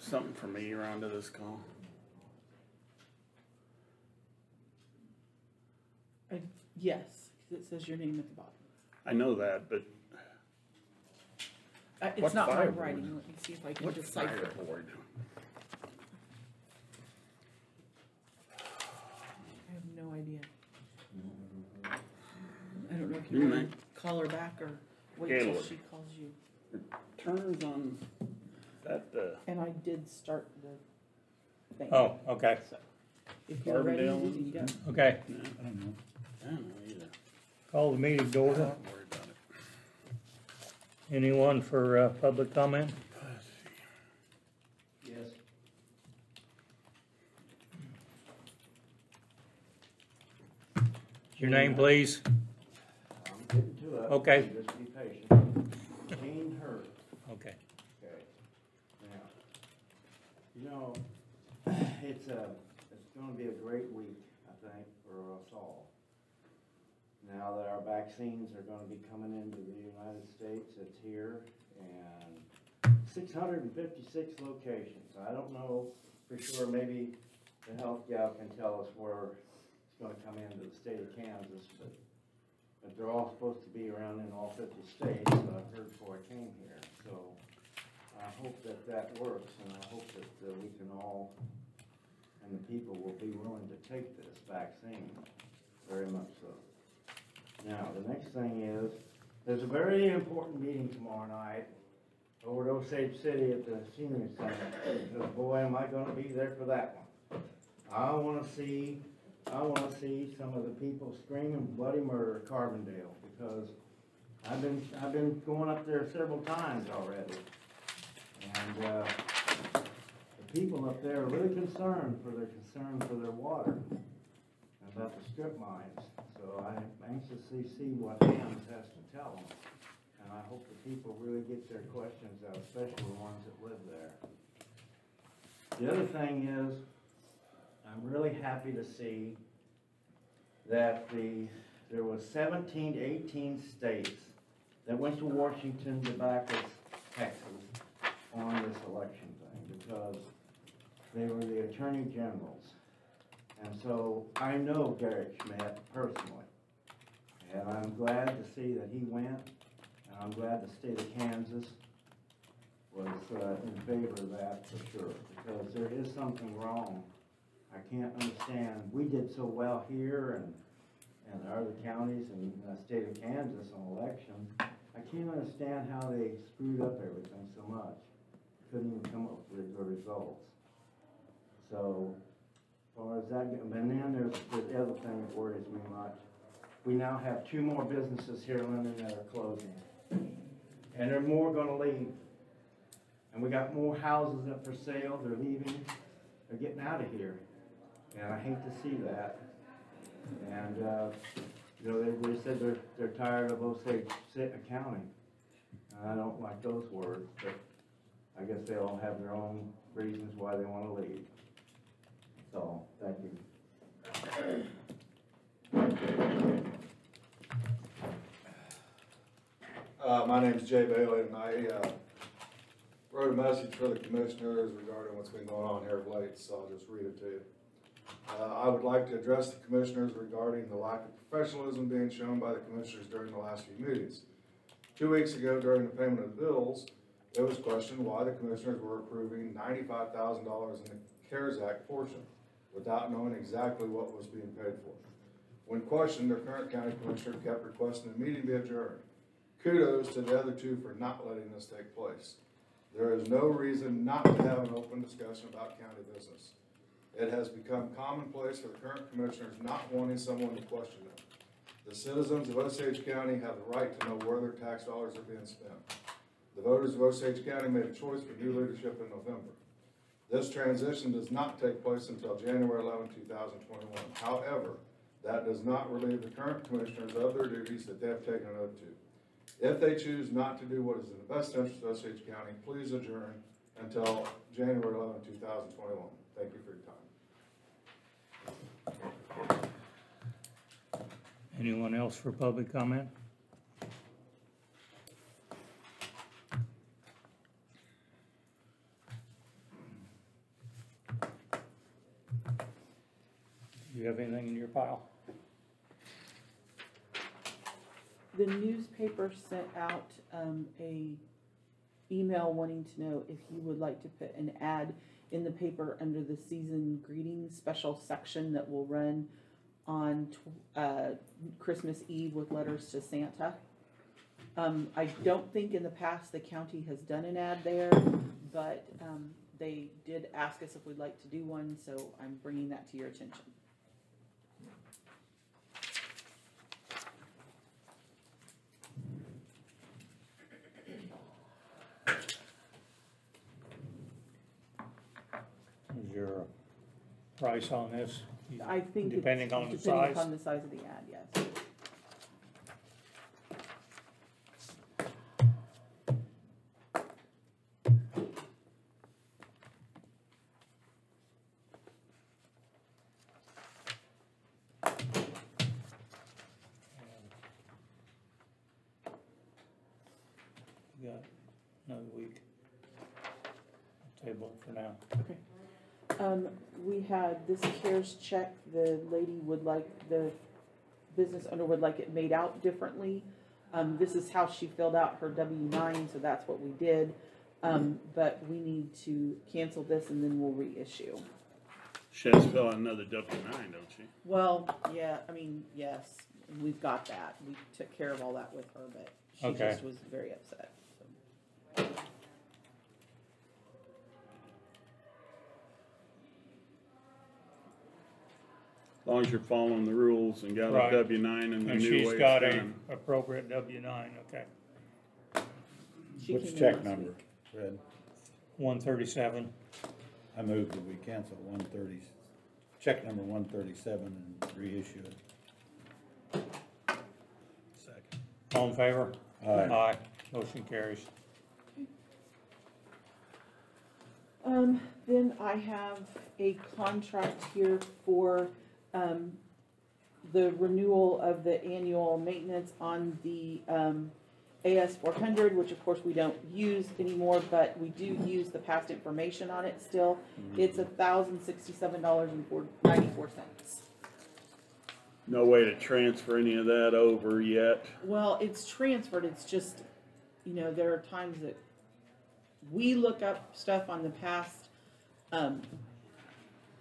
something for me around to this call? Yes, because it says your name at the bottom. I know that, but It's What not my fireboard? writing. Let me see if I can what decipher it. fireboard? I have no idea. I don't know if you You want may. to call her back or wait till Gaylord. she calls you. Turner's on, is that the And I did start the thing. Oh, okay, So, if you're ready, Carbondale we one? can go. okay. No, I don't know. I don't know either. Call the meeting to order. Don't worry about it. Anyone for public comment? Let's see. Yes. Your name, please? I'm getting to it. Okay. Just be patient. Gene Hurd. Okay. Okay. Now, it's gonna be a great week, I think, for us all. Now that our vaccines are gonna be coming into the United States, it's here, and 656 locations. I don't know for sure, maybe the health gal can tell us where it's gonna come into the state of Kansas, but they're all supposed to be around in all 50 states, I've heard before I came here. So I hope that works, and I hope that we can all, and the people will be willing to take this vaccine, very much so. Now, the next thing is, there's a very important meeting tomorrow night over at Osage City at the Senior Center, because boy, am I gonna be there for that one. I wanna see some of the people screaming bloody murder at Carbondale, because I've been going up there several times already. And, the people up there are really concerned for their water, and about the strip mines. So I'm anxiously see what Hams has to tell them. And I hope the people really get their questions out, especially the ones that live there. The other thing is, I'm really happy to see that there was 17 to 18 states that went to Washington to back us, Texas, on this election thing, because they were the attorney generals. And so I know Garrett Schmidt personally, and I'm glad to see that he went, and I'm glad the state of Kansas was in favor of that for sure, because there is something wrong. I can't understand, we did so well here and our other counties in the state of Kansas on elections. I can't understand how they screwed up everything so much. Couldn't even come up with good results. So, as far as that goes, and then there's the other thing that worries me much. We now have 2 more businesses here in Linden that are closing. And there are more gonna leave. And we got more houses up for sale, they're leaving, they're getting out of here. And I hate to see that. And, you know, they said they're tired of Osage County. And I don't like those words, but I guess they all have their own reasons why they want to leave. So, thank you. My name's Jay Bailey, and I wrote a message for the commissioners regarding what's been going on here of late, so I'll just read it to you. I would like to address the commissioners regarding the lack of professionalism being shown by the commissioners during the last few meetings. 2 weeks ago, during the payment of the bills, it was questioned why the commissioners were approving $95,000 in the CARES Act portion without knowing exactly what was being paid for. When questioned, the current county commissioner kept requesting the meeting be adjourned. Kudos to the other 2 for not letting this take place. There is no reason not to have an open discussion about county business. It has become commonplace for the current commissioners not wanting someone to question them. The citizens of Osage County have the right to know where their tax dollars are being spent. The voters of Osage County made a choice for new leadership in November. This transition does not take place until January 11, 2021. However, that does not relieve the current commissioners of their duties that they have taken an oath to. If they choose not to do what is in the best interest of Osage County, please adjourn until January 11, 2021. Thank you for your time. Anyone else for public comment? Do you have anything in your pile? The newspaper sent out a email wanting to know if you would like to put an ad in the paper under the season greetings special section that will run on Christmas Eve with letters to Santa. I don't think in the past the county has done an ad there, but they did ask us if we'd like to do one, so I'm bringing that to your attention. Is there a price on this? I think Depending it's on the depending size? upon the size of the ad, yes. We got another week. Table it for now. Okay. We had this CARES check, the lady would like, the business owner would like it made out differently. This is how she filled out her W-9, so that's what we did. But we need to cancel this and then we'll reissue. She has to fill out another W-9, don't she? Well, yeah, I mean, yes, we've got that. We took care of all that with her, but she Okay. just was very upset. So. As long as you're following the rules and got Right. a W-9 and the And new she's way got it's a done. appropriate W-9, okay. She What's came in check last number, week. Fred? 137. I move that we cancel check number 137 and reissue it. Second. All in favor? Aye. Aye. Motion carries. Then I have a contract here for, the renewal of the annual maintenance on the, AS 400, which of course we don't use anymore, but we do use the past information on it still. It's $1,067.94. No way to transfer any of that over yet. Well, it's transferred, it's just, there are times that we look up stuff on the past,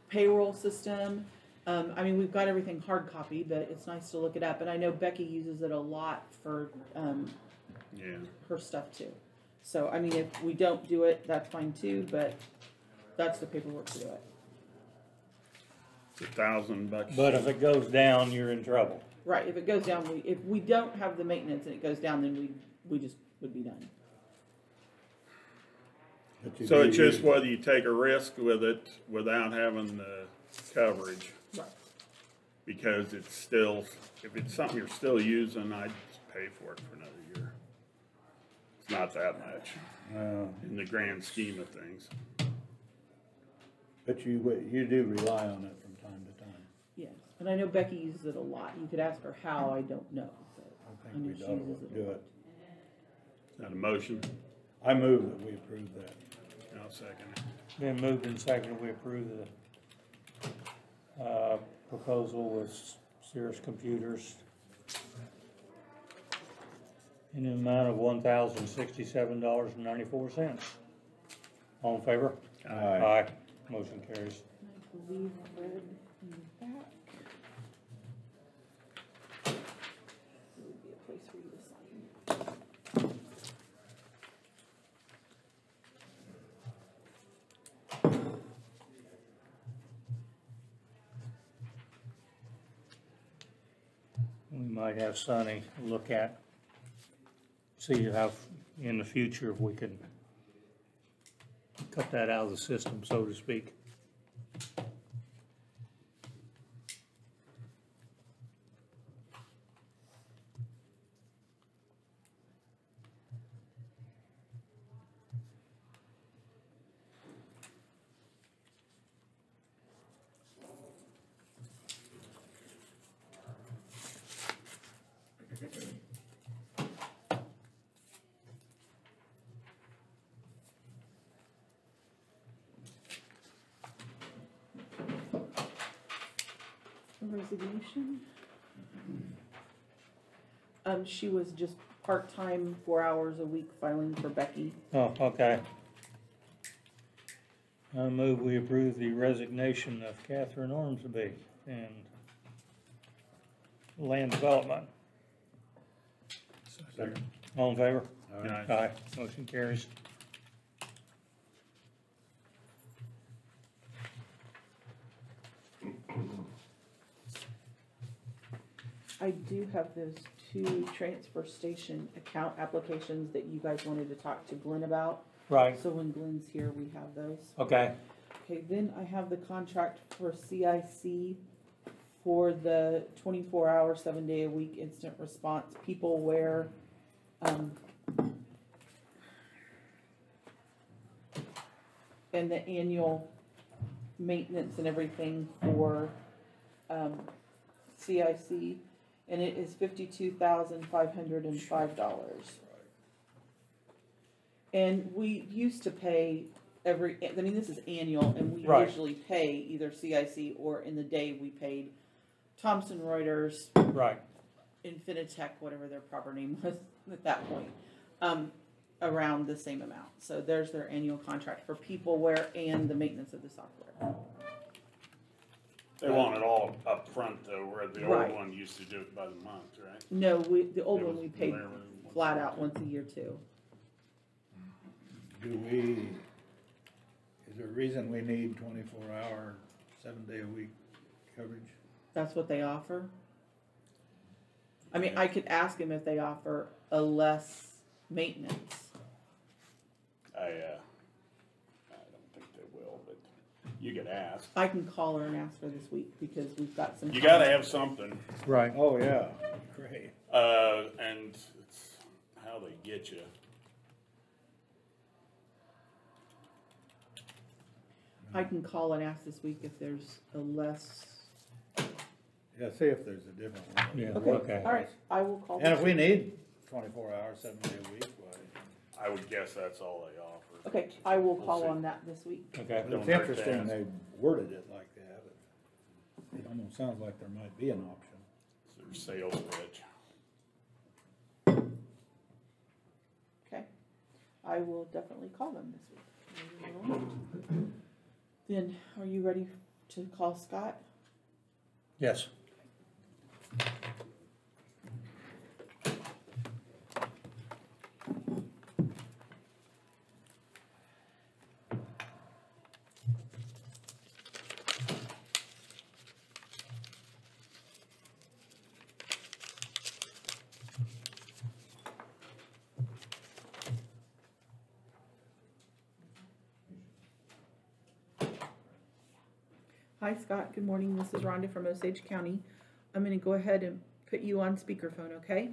payroll system. I mean, we've got everything hard copy, but it's nice to look it up, and I know Becky uses it a lot for, Yeah. her stuff too. So, I mean, if we don't do it, that's fine too, but that's the paperwork to do it. It's $1,000. But if it goes down, you're in trouble. Right, if it goes down, if we don't have the maintenance and it goes down, then we just would be done. But you So do it's just use- whether you take a risk with it without having the coverage. Right. Because it's still, if it's something you're still using, I'd just pay for it for another year. It's not that much in the grand scheme of things. But you do rely on it from time to time. Yes, and I know Becky uses it a lot. You could ask her how, I don't know. But I I think know we she ought uses to it a do lot. it. Is that a motion? I move that we approve that. I'll second it. Been moved and seconded, we approve the proposal with Sears Computers in the amount of $1,067.94. All in favor? Aye. Motion carries. And I believe Fred in the back. There would be a place for you to sign. We might have Sonny look at, see how in the future if we can cut that out of the system, so to speak. resignation. She was just part-time, 4 hours a week filing for Becky. Oh, okay. I move we approve the resignation of Catherine Ormsby and Land Development. Second. All in favor? Aye. Aye. Motion carries. I do have those 2 transfer station account applications that you guys wanted to talk to Glenn about. Right, So when Glenn's here, we have those. okay. Okay, then I have the contract for CIC for the 24-hour, 7-day-a-week instant response peopleware. And the annual maintenance and everything for, CIC, and it is $52,505. And we used to pay this is annual, and we Right. usually pay either CIC or in the day we paid Thomson Reuters, Right, Infinitec, whatever their proper name was at that point, around the same amount. So there's their annual contract for peopleware and the maintenance of the software. They want it all up front though, where the Right. old one used to do it by the month, right? No, the old It one was we paid whatever, flat out once a year too. Do we, is there a reason we need 24-hour, 7-day-a-week coverage? That's what they offer. I mean, I could ask him if they offer a less maintenance. I don't think they will, but you could ask. I can call her and ask her this week because we've got some. You gotta have something, right. Oh, yeah, great. and it's how they get you. I can call and ask this week if there's a less. Yeah, see if there's a different one. Yeah, Okay, okay. all right, I will call. And this if we week. need 24 hours, 7-day-a-week, why? I would guess that's all they offer. Okay, I will We'll call see. on that this week. Okay, Don't It's hurt to interesting ask. they worded it like that. It almost sounds like there might be an option. It's their sales pitch. Okay, I will definitely call them this week. Then, are you ready to call Scott? yes. Hi Scott, good morning. This is Rhonda from Osage County. I'm gonna go ahead and put you on speakerphone, okay?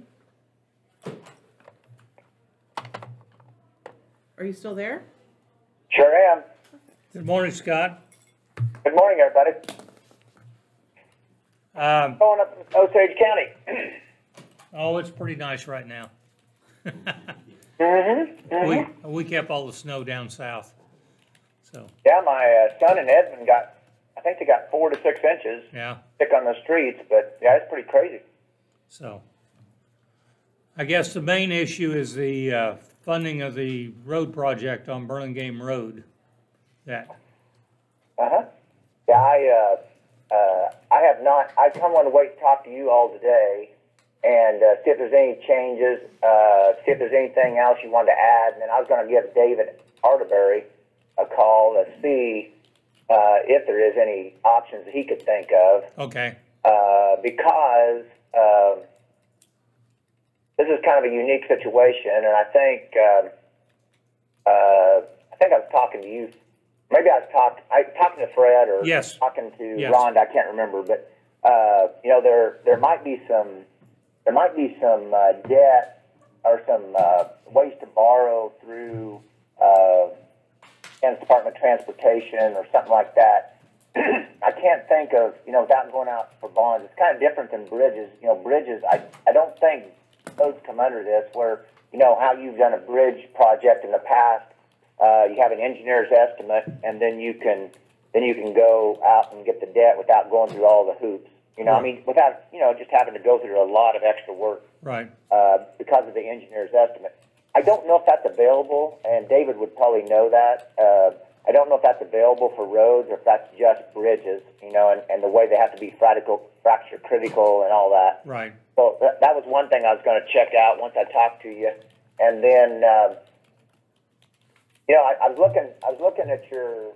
Are you still there? Sure am. Good morning, Scott. Good morning, everybody. Going up in Osage County. Oh, it's pretty nice right now. We kept all the snow down south, so, Yeah, my son and Edmund I think they got 4 to 6 inches yeah, thick on the streets, but yeah, it's pretty crazy. so. I guess the main issue is the funding of the road project on Burlingame Road. That, Uh-huh. Yeah, I have not, I kind of want to wait to talk to you all today and see if there's any changes, see if there's anything else you wanted to add, and then I was going to give David Arterbury a call to see if there is any options that he could think of, okay, because this is kind of a unique situation, and I think I was talking to you. Maybe I was talking to Fred or Yes. talking to Yes. Rhonda. I can't remember, but there might be some debt or some ways to borrow through Kansas Department of Transportation or something like that. I can't think of, without going out for bonds. It's kind of different than bridges. Bridges, I don't think those come under this, where, how you've done a bridge project in the past. You have an engineer's estimate, and then you can go out and get the debt without going through all the hoops. You know, I mean, without, you know, just having to go through a lot of extra work Right. because of the engineer's estimate. I don't know if that's available, and David would probably know that. I don't know if that's available for roads or if that's just bridges, you know, and the way they have to be fracture critical and all that. Right. So that was one thing I was going to check out once I talked to you. And then, you know, I was looking at your,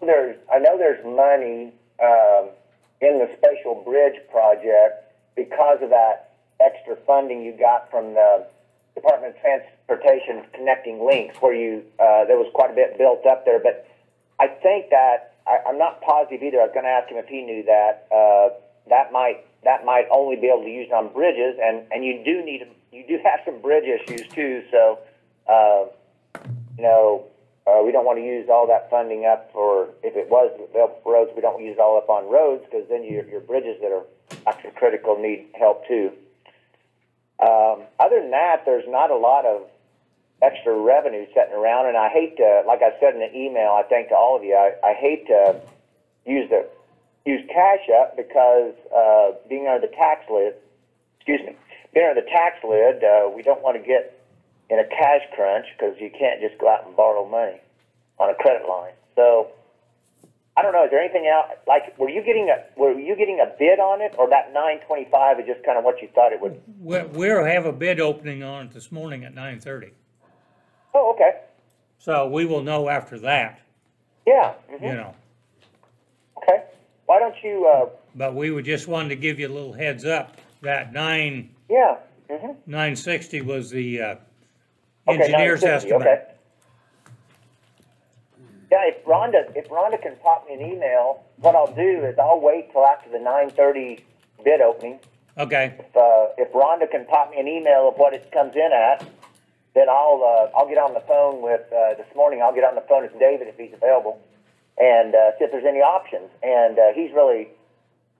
I know there's money in the Spatial Bridge project because of that extra funding you got from the Department of Transportation Connecting Links, where there was quite a bit built up there. But I think that I'm not positive either. I was going to ask him if he knew that that might only be able to use on bridges, and you do have some bridge issues too. So you know, we don't want to use all that funding up for, if it was available for roads, we don't use it all up on roads, because then your bridges that are actually critical need help too. Other than that, there's not a lot of extra revenue sitting around, and I hate to, like I said in the email, I think to all of you, I hate to use cash up because being under the tax lid, being under the tax lid, we don't want to get in a cash crunch because you can't just go out and borrow money on a credit line. So I don't know. Is there anything else? Like, were you getting a bid on it, or that 925 is just kind of what you thought it would? We'll have a bid opening on it this morning at 9:30. Oh, okay. So we will know after that, Yeah. Mm-hmm. you know. Okay. Why don't you? But we would just wanted to give you a little heads up that Yeah. Mm-hmm. 960 was the Okay, engineer's 960, estimate. Okay. Yeah, if Rhonda can pop me an email, what I'll do is I'll wait till after the 9:30 bid opening. Okay. If Rhonda can pop me an email of what it comes in at, then I'll get on the phone with this morning. I'll get on the phone with David if he's available, and see if there's any options. And he's really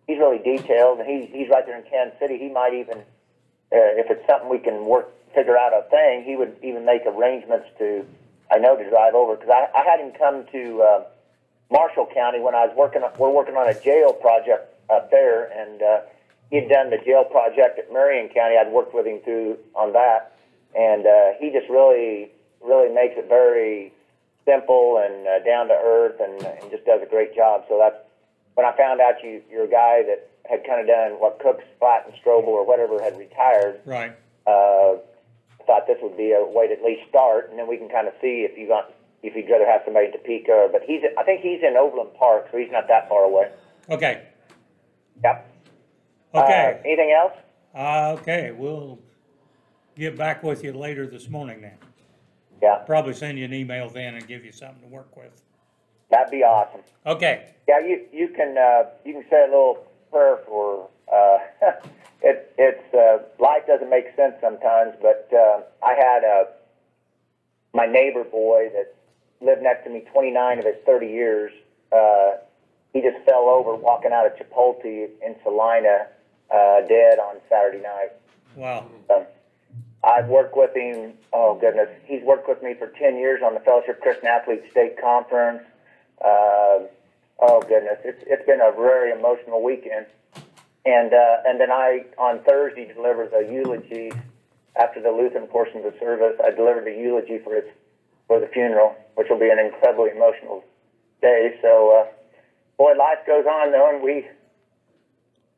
detailed, and he's right there in Kansas City. He might even, if it's something we can figure out a thing, he would even make arrangements to drive over, because I had him come to Marshall County when we're working on a jail project up there, and he'd done the jail project at Marion County. I'd worked with him on that, and he just really makes it very simple and down to earth, and just does a great job. So that's when I found out you're a guy that had kind of done what Cook, Splat, and Strobel or whatever had retired. Right. Thought this would be a way to at least start, and then we can kind of see if you'd rather have somebody in Topeka. But I think he's in Overland Park, so he's not that far away. Okay. Yep. Okay. Anything else? Okay, we'll get back with you later this morning then. Yeah. Probably send you an email then and give you something to work with. That'd be awesome. Okay. Yeah, you can say a little prayer for. Life doesn't make sense sometimes, but I had my neighbor boy that lived next to me 29 of his 30 years. He just fell over walking out of Chipotle in Salina, dead on Saturday night. Wow. I've worked with him. Oh goodness, he's worked with me for 10 years on the Fellowship Christian Athletes State Conference. Oh goodness, it's been a very emotional weekend. And then on Thursday, delivered the eulogy after the Lutheran portion of the service. I delivered the eulogy for the funeral, which will be an incredibly emotional day. So, boy, life goes on though, and we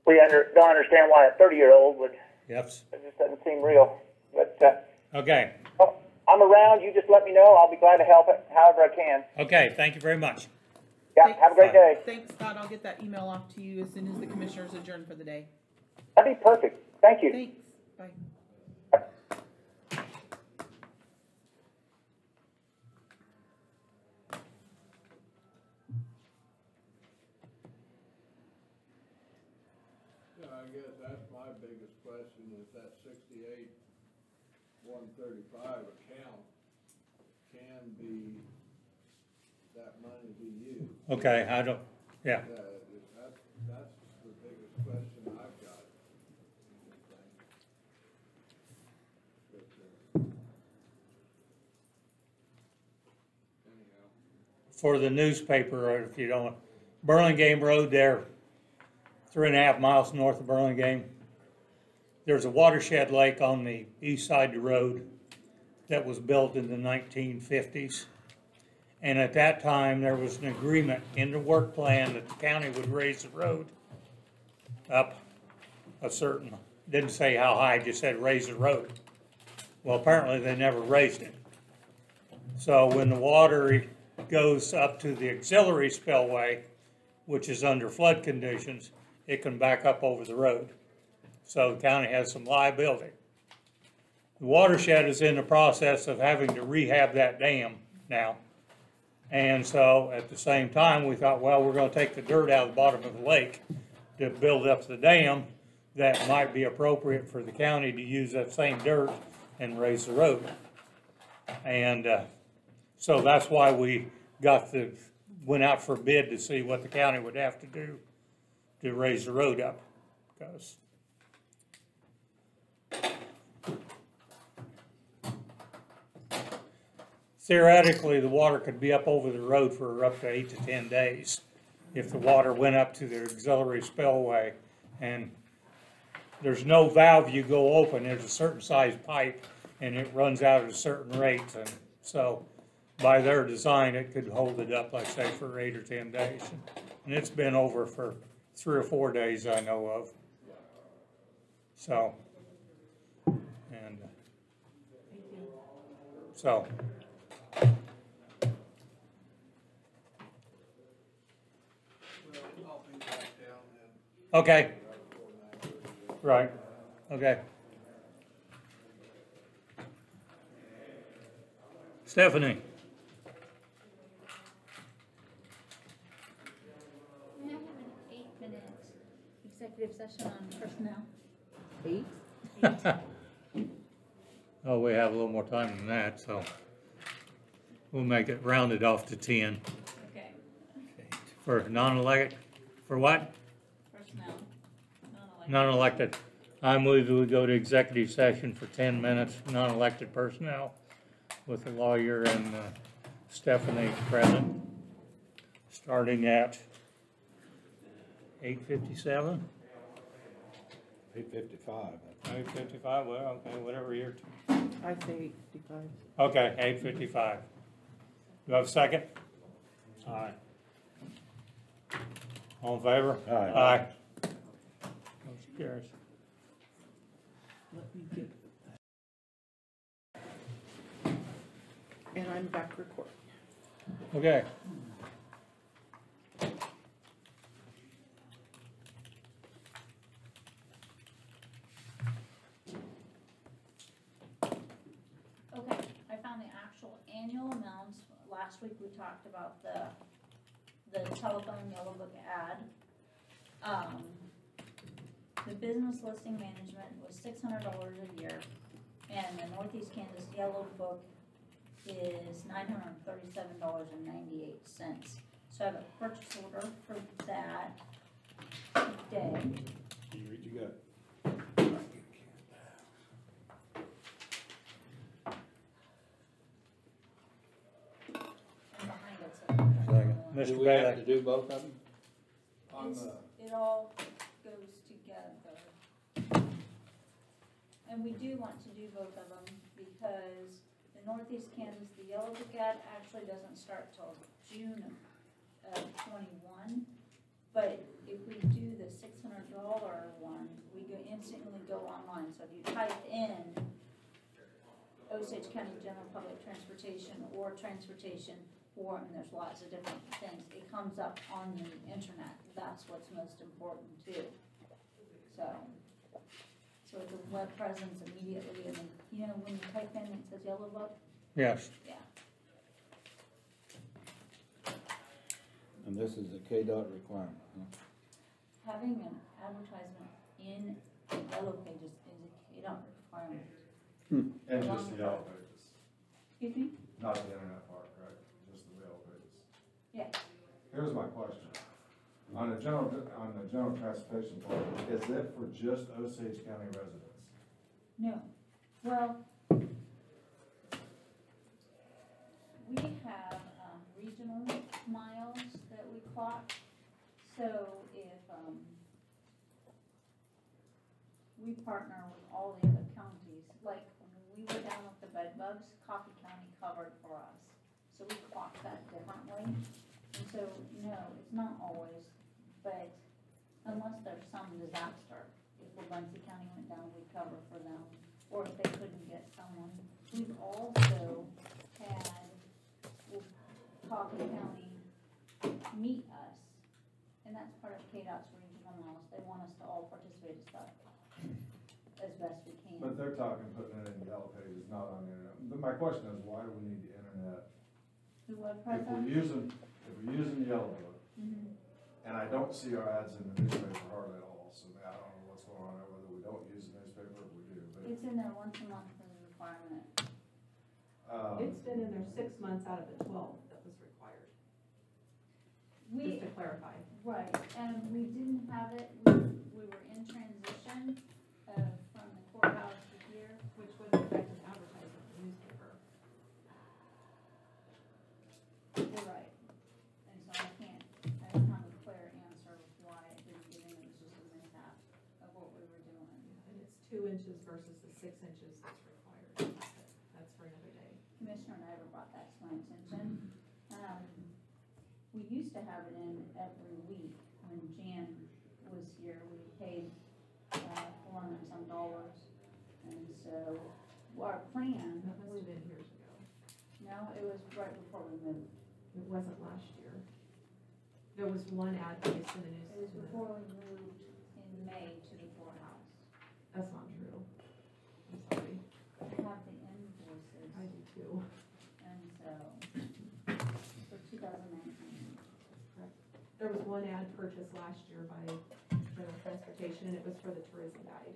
don't understand why a 30-year-old would. Yep. It just doesn't seem real. But Okay. well, I'm around. You just let me know. I'll be glad to help it however I can. Okay, thank you very much. Yeah, have a great day. Thanks, Scott. I'll get that email off to you as soon as the commissioners adjourn for the day. That'd be perfect. Thank you. Thanks. Bye. Yeah, I guess that's my biggest question, is that 68,135 account can be, that money be used? Okay, yeah. That's the biggest question I've got. Anyhow. For the newspaper, if you don't, Burlingame Road there, 3.5 miles north of Burlingame. There's a watershed lake on the east side of the road that was built in the 1950s. And at that time, there was an agreement in the work plan that the county would raise the road up a certain, didn't say how high, just said raise the road. Well, apparently they never raised it. So when the water goes up to the auxiliary spillway, which is under flood conditions, it can back up over the road. So the county has some liability. The watershed is in the process of having to rehab that dam now. And so at the same time, we thought, well, we're gonna take the dirt out of the bottom of the lake to build up the dam. That might be appropriate for the county to use that same dirt and raise the road. And so that's why we went out for bid to see what the county would have to do to raise the road up. Because theoretically, the water could be up over the road for up to 8 to 10 days if the water went up to the auxiliary spillway. And there's no valve you go open. There's a certain size pipe, and it runs out at a certain rate. And so by their design, it could hold it up, like say, for 8 or 10 days. And it's been over for 3 or 4 days I know of. So, and so. I'll be back down then. Okay. Right, okay. Stephanie? May I have an 8-minute executive session on personnel? 8? Oh, we have a little more time than that, so we'll make it rounded off to 10. Okay. For non-elected, for what? Personnel, non-elected. Non-elected. I move that we go to executive session for 10 minutes, non-elected personnel, with the lawyer and Stephanie present, starting at 8:57? 8:55. 8:55, well, okay, whatever you're, I say 8:55. okay, 8:55. Do I have a second? Aye. All in favor? Aye. Aye. Motion carries. Let me get. And I'm back recording. Okay. Okay, I found the actual annual amounts. Last week we talked about the telephone yellow book ad. The business listing management was $600 a year, and the Northeast Kansas yellow book is $937.98. So I have a purchase order for that today. You read your gut. And behind it's Second. a. Mr. Do we have Bailey. to do both of them? On the, It all goes together. And we do want to do both of them because the Northeast Kansas, the yellow book ad actually doesn't start till June of 21. But if we do the $600 one, we instantly go online. So if you type in Osage County General Public Transportation or Transportation, and there's lots of different things, it comes up on the internet. That's what's most important too. So it's a web presence immediately, and then, you know, when you type in, it says yellow book, Yes. yeah. And this is a KDOT requirement, huh? Having an advertisement in yellow pages is a KDOT requirement. and just the yellow pages, Excuse me? not the internet part, right? Just the yellow pages. Yeah. Here's my question. On the general transportation part, is it for just Osage County residents? No. Well, we have regional miles that we clock. So if we partner with all the other counties, like, when we were down with the bed bugs, Coffee County covered for us. So we clock that differently, and so, no, it's not always, but unless there's some disaster, if Valencia County went down, we cover for them, or if they couldn't get someone. We've also had Coffee County meet us, and that's part of KDOT's regional laws, they want us to all participate in stuff as best we can. But they're talking putting it in yellow pages, not on the internet. But my question is, why do we need the internet? The web If we're presence? using Yellow Book, Mhm. and I don't see our ads in the newspaper hardly at all, so I don't know what's going on there, whether we don't use the newspaper or we do, but. It's in there once a month as a requirement. It's been in there 6 months out of the 12 that was required, We, just to clarify. right, and we didn't have it, we were in transition, from the courthouse to here. Which would affect an advertisement in the newspaper. You're right, and so I don't have a clear answer of why it didn't get in, it was just a mishap of what we were doing. And it's 2 inches versus the 6 inches that's required. That's for another day. Commissioner Nyver brought that to my attention. We used to have it in every week, when Jan was here, we paid, $400 and some, and so, our plan That must was, have been years ago. no, it was right before we moved. It wasn't last year. There was one ad placed in the news. It was before we moved in May to the courthouse. That's not true. I'm sorry. I have the invoices, I do too. and so, for 2019. Correct. There was one ad purchased last year by General Transportation, and it was for the tourism guide.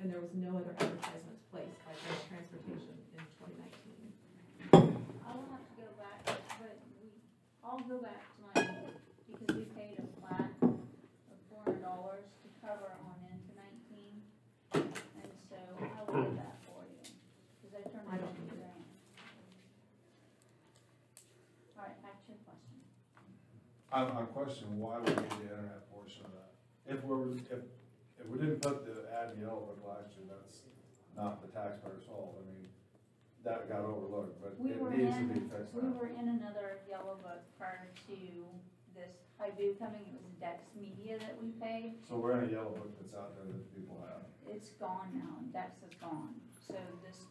And there was no other advertisements placed by General Transportation in 2019. I'll have to go back, but I'll go back to my, because we paid a flat of $400 to cover on into 19, and so I will get that for you, because I turned I it don't into need it. grant. All right, back to your question. I'm questioning why we need the internet portion of that. If we didn't put the ad in Yellow Book last year, that's not the taxpayer's fault. I mean, that got overlooked, but We it were needs to be in, fixed we now. were in another yellow book prior to this Haibu coming, it was Dex Media that we paid. So we're in a Yellow Book that's out there that people have. It's gone now, Dex is gone, so this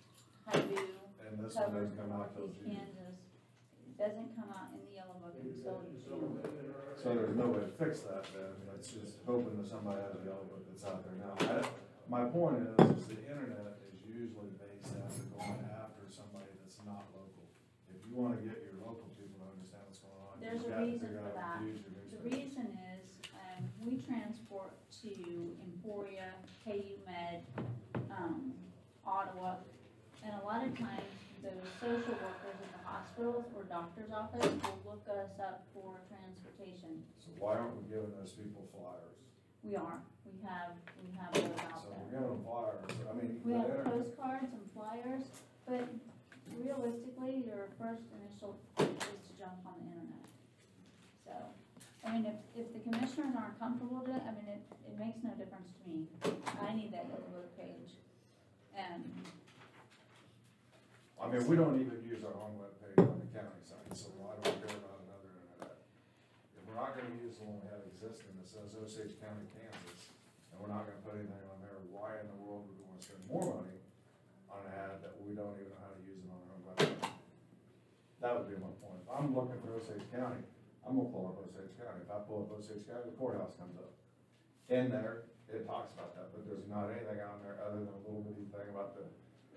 Haibu And this one covers doesn't the come out till Northeast June. Kansas. It doesn't come out in the yellow book until June. So there's no way to fix that then, it's just hoping that somebody has a Yellow Book that's out there now. My point is the internet is usually based after going after somebody that's not local. If you wanna get your local people to understand what's going on, There's you've a got to reason figure for out how that. to use your The newspaper. reason is, we transport to Emporia, KU Med, Ottawa, and a lot of times those social workers at the hospitals or doctor's office will look us up for transportation. So why aren't we giving those people flyers? We are, we have those out So we're there. giving them flyers, I mean. We the have internet- postcards and flyers, but realistically, your first initial is to jump on the internet. So, I mean, if the commissioners aren't comfortable with it, I mean, it makes no difference to me. I need that yellow book page. And I mean, we don't even use our own webpage on the county site, so why do we care about another internet? If we're not gonna use the one we have existing that says Osage County, Kansas, and we're not gonna put anything on there, why in the world would we wanna spend more money on an ad that we don't even know how to use it on our own website? That would be my point. If I'm looking for Osage County, I'm gonna pull up Osage County. If I pull up Osage County, the courthouse comes up. In there, it talks about that, but there's not anything on there other than a little bitty thing about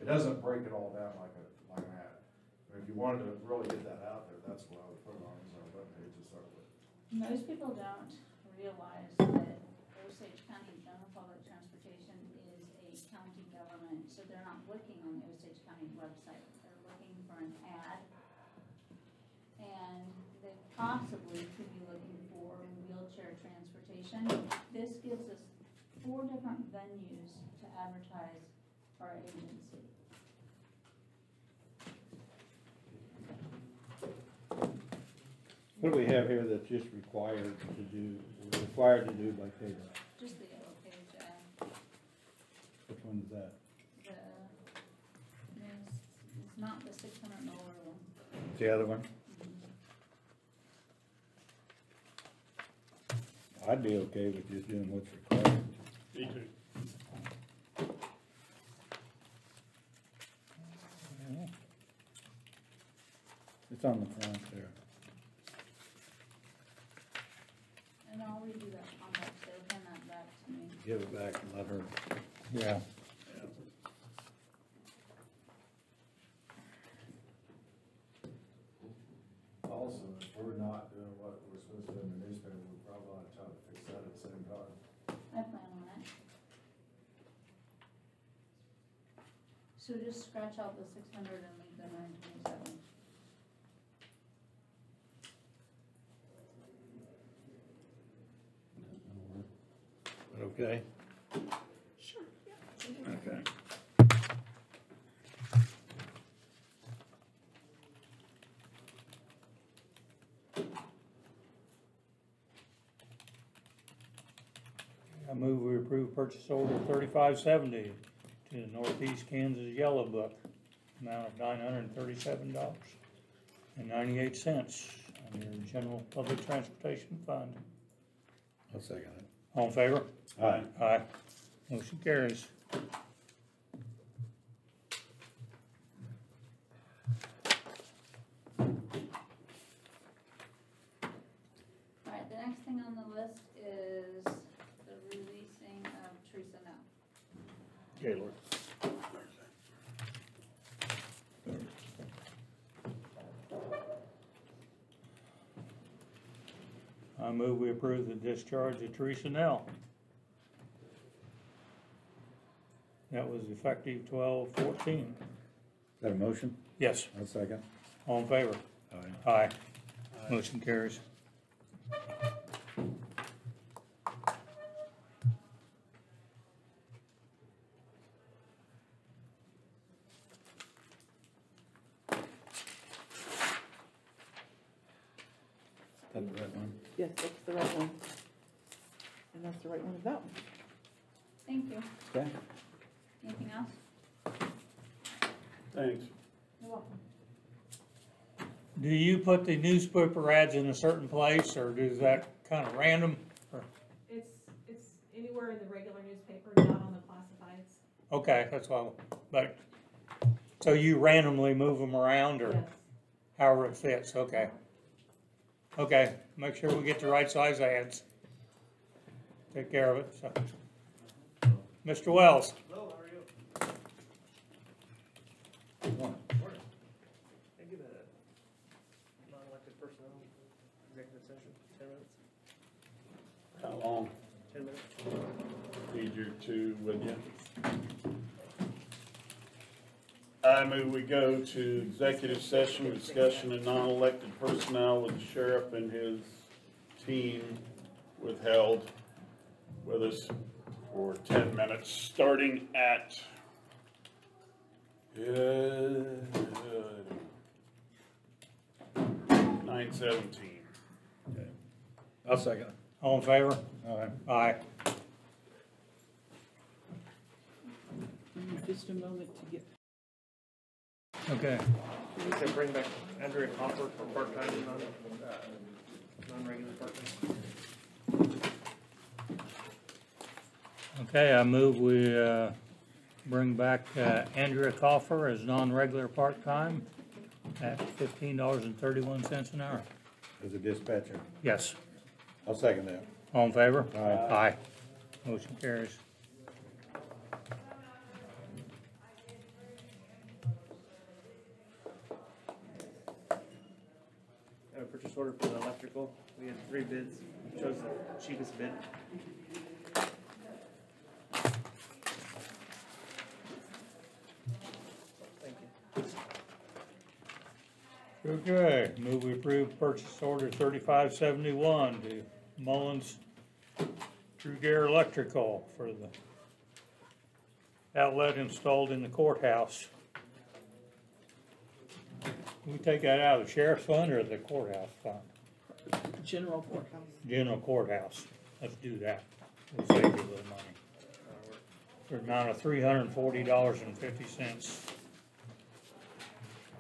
it doesn't break it all down like an ad. I mean, if you wanted to really get that out there, that's what I would put it on as our webpage to start with. most people don't realize that Osage County General Public Transportation is a county government, so they're not looking on the Osage County website. They're looking for an ad. And they possibly could be looking for wheelchair transportation. This gives us 4 different venues to advertise our agency. What do we have here that's just required to do by KDOT? Just the yellow one's that? It's not the $600 one. The other one? I'd be okay with just doing what's required. Me too. It's on the front there. And I'll redo that contract, so hand that back to me. Give it back and let her. Yeah. Also, if we're not doing what we're supposed to do in the newspaper, we probably ought to try to fix that at the same time. I plan on it. So just scratch out the 600 and leave the 927. Okay. Sure, yeah. Okay. I move we approve purchase order 3570 to the Northeast Kansas Yellow Book, amount of $937.98 on your general public transportation fund. I'll second it. All in favor? Aye. Aye. Motion carries. Alright, the next thing on the list is the releasing of Teresa Now. Gaylord. I move we approve the discharge of Teresa Nell. That was effective 12/14. Is that a motion? Yes. I'll second. All in favor? Aye. Aye. Motion carries. That's the right one. Yes, that's the right one. And that's the right one of that one. Thank you. Okay. Anything else? Thanks. You're welcome. Do you put the newspaper ads in a certain place, or is that kind of random? Or- It's anywhere in the regular newspaper, not on the classifieds. Okay, that's why, but, so you randomly move them around, or Yes. however it fits, okay. Okay, make sure we get the right size ads. Take care of it, so. Mr. Wells? Hello, how are you? Good one. Morning. Can I give a non-elected personnel executive session, 10 minutes? How long? 10 minutes? Need you two with you. I move we go to executive session, discussion of non-elected personnel with the sheriff and his team withheld with us for 10 minutes, starting at 9:17. Okay. I'll second it. All in favor? Aye. Aye. Just a moment to get. Okay. We can bring back Andrea Hopper for part-time, non-regular part-time. Okay, I move we bring back Andrea Coffer as non-regular part-time at $15.31 an hour. As a dispatcher. Yes. I'll second that. All in favor? Aye. Aye. Motion carries. Purchase order for the electrical. We had 3 bids. Chose the cheapest bid. Thank you. Okay, move we approve purchase order 3571 to Mullins True Gear Electrical for the outlet installed in the courthouse. We take that out of the sheriff's fund or the courthouse fund? General courthouse. General courthouse. Let's do that. We'll save you a little money. for an amount of $340.50.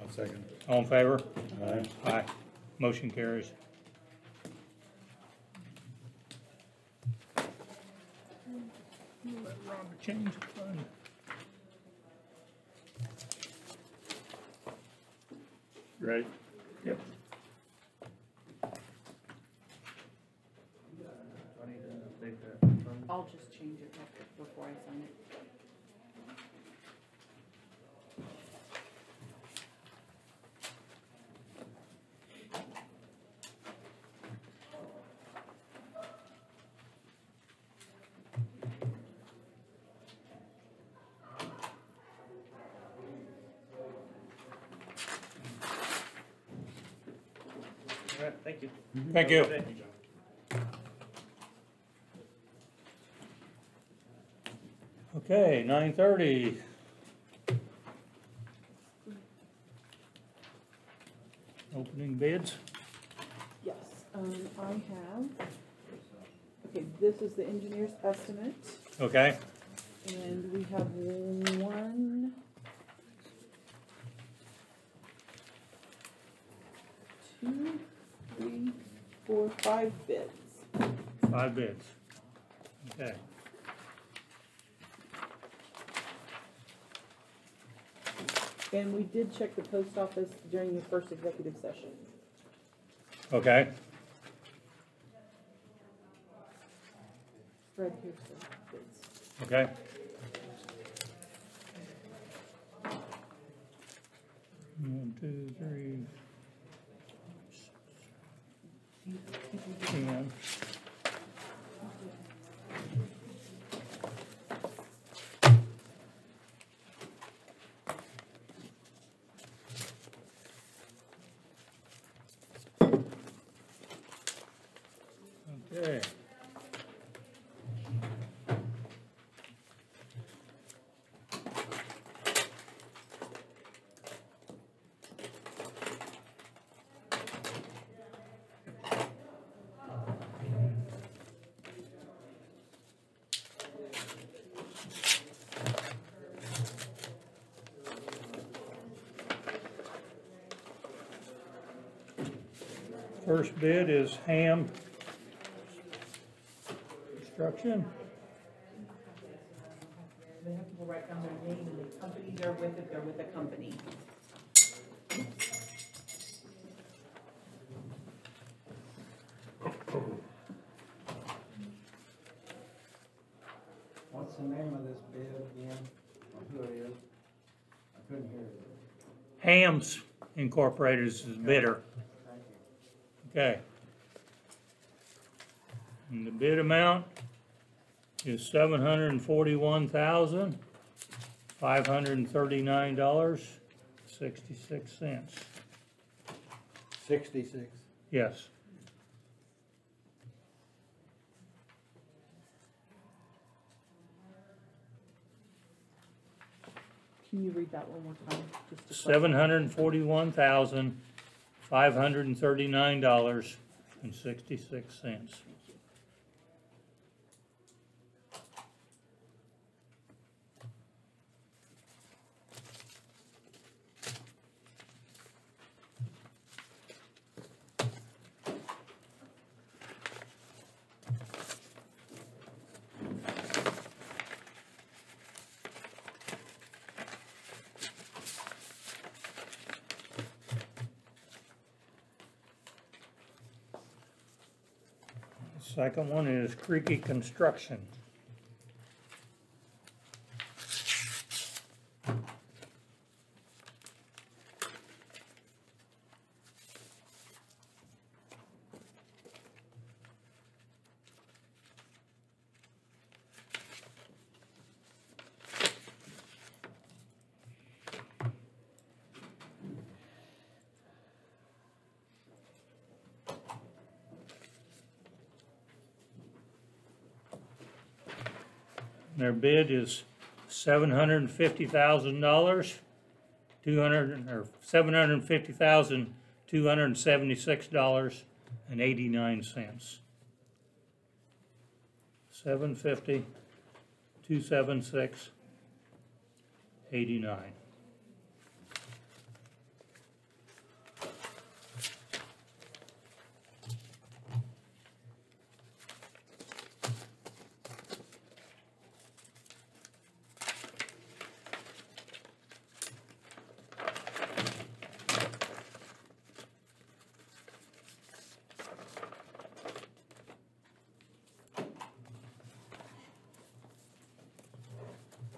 I'll second. All in favor? Aye. Aye. Motion carries. Let Robert change the fund. Right? Yep. Do I need to update that fund? I'll just change it before I sign it. All right, thank you. Thank you. Have a good day. Okay, 9:30. Opening bids. Yes, I have, okay, this is the engineer's estimate, Okay, and we have 1, 2, 3, 4, 5 bids. 5 bids. Okay. And we did check the post office during the first executive session. Okay. Fred, here's the bids. Okay. One, two, three. 10. Okay. First bid is Ham Construction. They have to write down their name and the company they're with, if they're with a company. What's the name of this bid again, or who it is? I couldn't hear it. Hams Incorporated is the bidder. Thank you. Okay. And the bid amount is $741,539.66. 66. Yes. Can you read that one more time? Just to clarify? $741,539.66. Second one is Creaky Construction. Their bid is $750,000, $750,276.89. $750,276.89. $276.89.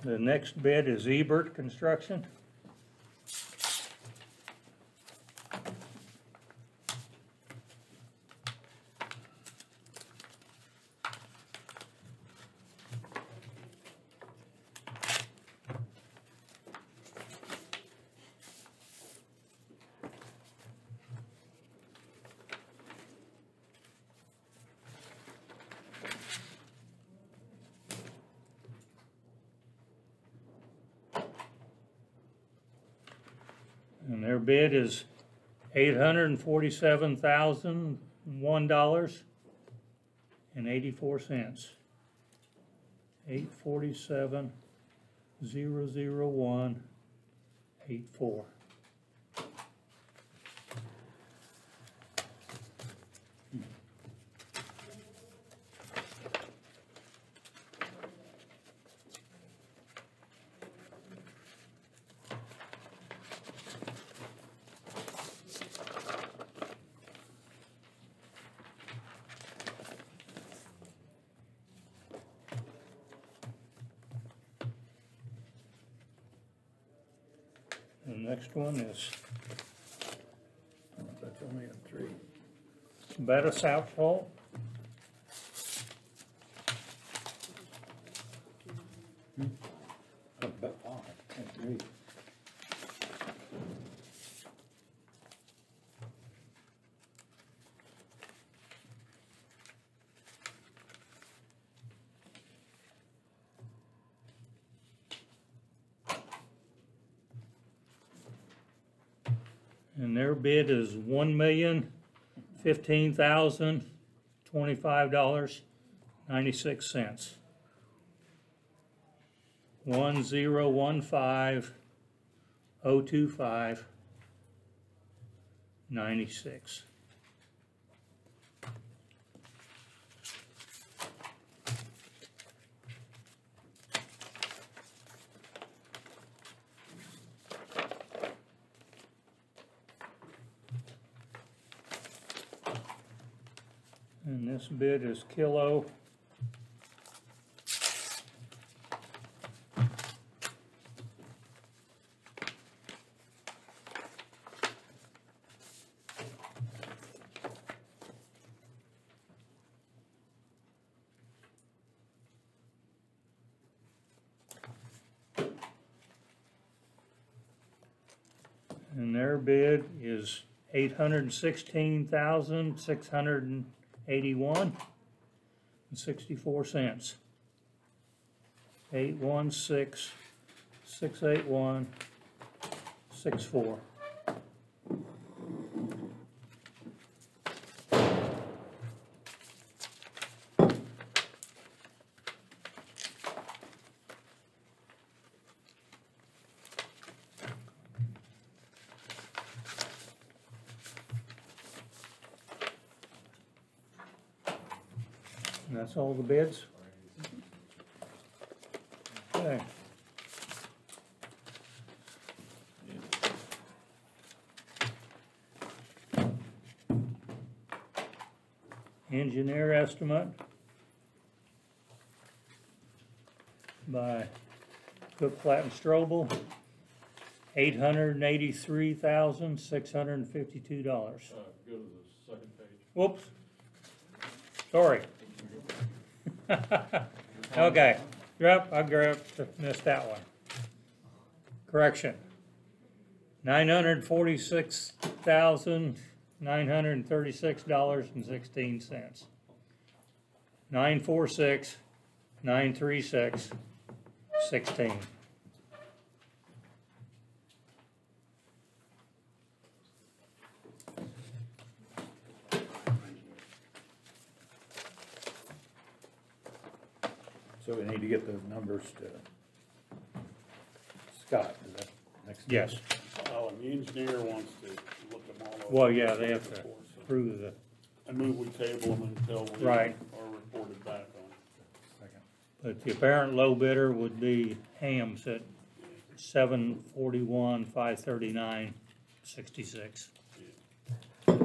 The next bid is Ebert Construction. And their bid is $847,001.84. 847,001.84. The next one is That's only a 3. Betta Southall. About 5, that's 3. And their bid is $1,015,025.96. 1,015,025.96. And this bid is Kilo. And their bid is $816,681.64. 816,681.64. And that's all the bids? Okay. Engineer estimate by Cook, Platt and Strobel, $883,652. Go to the second page. Whoops. Sorry. Okay. Yep, I missed that one. Correction. $946,936.16. 946,936.16. So we need to get those numbers to Scott, is that next? Yes. Oh, and the engineer wants to look them all over. Well, yeah, they have to prove the, I move we table them until we Right. are reported back on. Second. but the apparent low bidder would be Hams at 741, 539.66. Mr.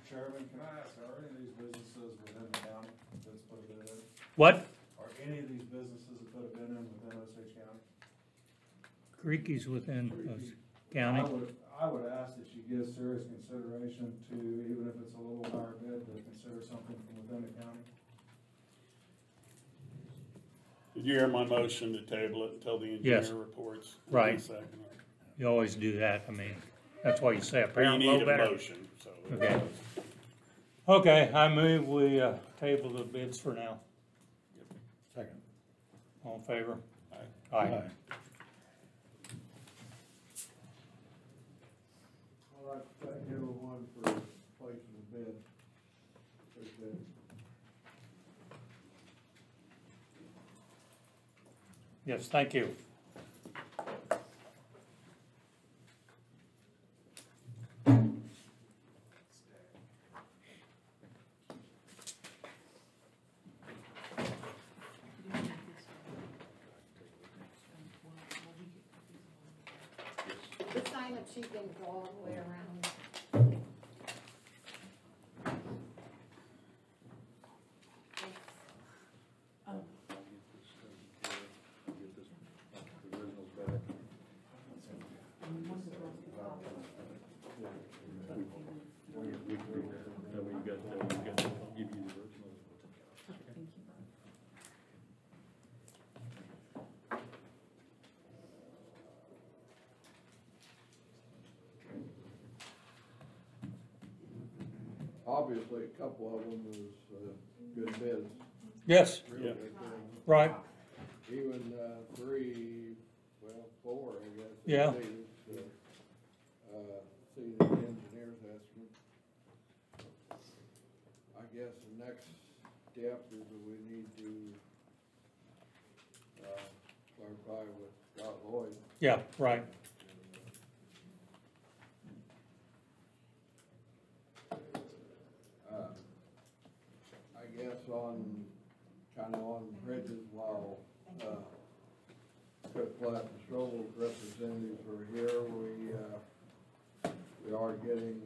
Chairman, can I ask, are any of these businesses within the county that's put a bid in? What? Are any of these businesses that put a bid in within Osage County? Creaky's within county. I would ask that you give serious consideration to, even if it's a little higher bid, to consider something from within the county. Did you hear my motion to table it until the Yes. engineer reports? Right. Second. You always do that, I mean, that's why you say But you apparent need low a bidder. motion, so. Okay. Okay, I move we, table the bids for now. Second. All in favor? Aye. Aye. I'd like to thank everyone for placing the bid. Appreciate it. Yes, thank you. The sign-up sheet didn't go all the way around. Obviously, a couple of them was, good bids. Yes, Really Yeah. good bids. right, Even, three, well, four, I guess. Yeah. See the engineer's estimate. I guess the next step is that we need to, clarify with Scott Lloyd. yeah, right. I guess kinda on bridges while, Chris Platt and Strobel's representatives are here, we are getting,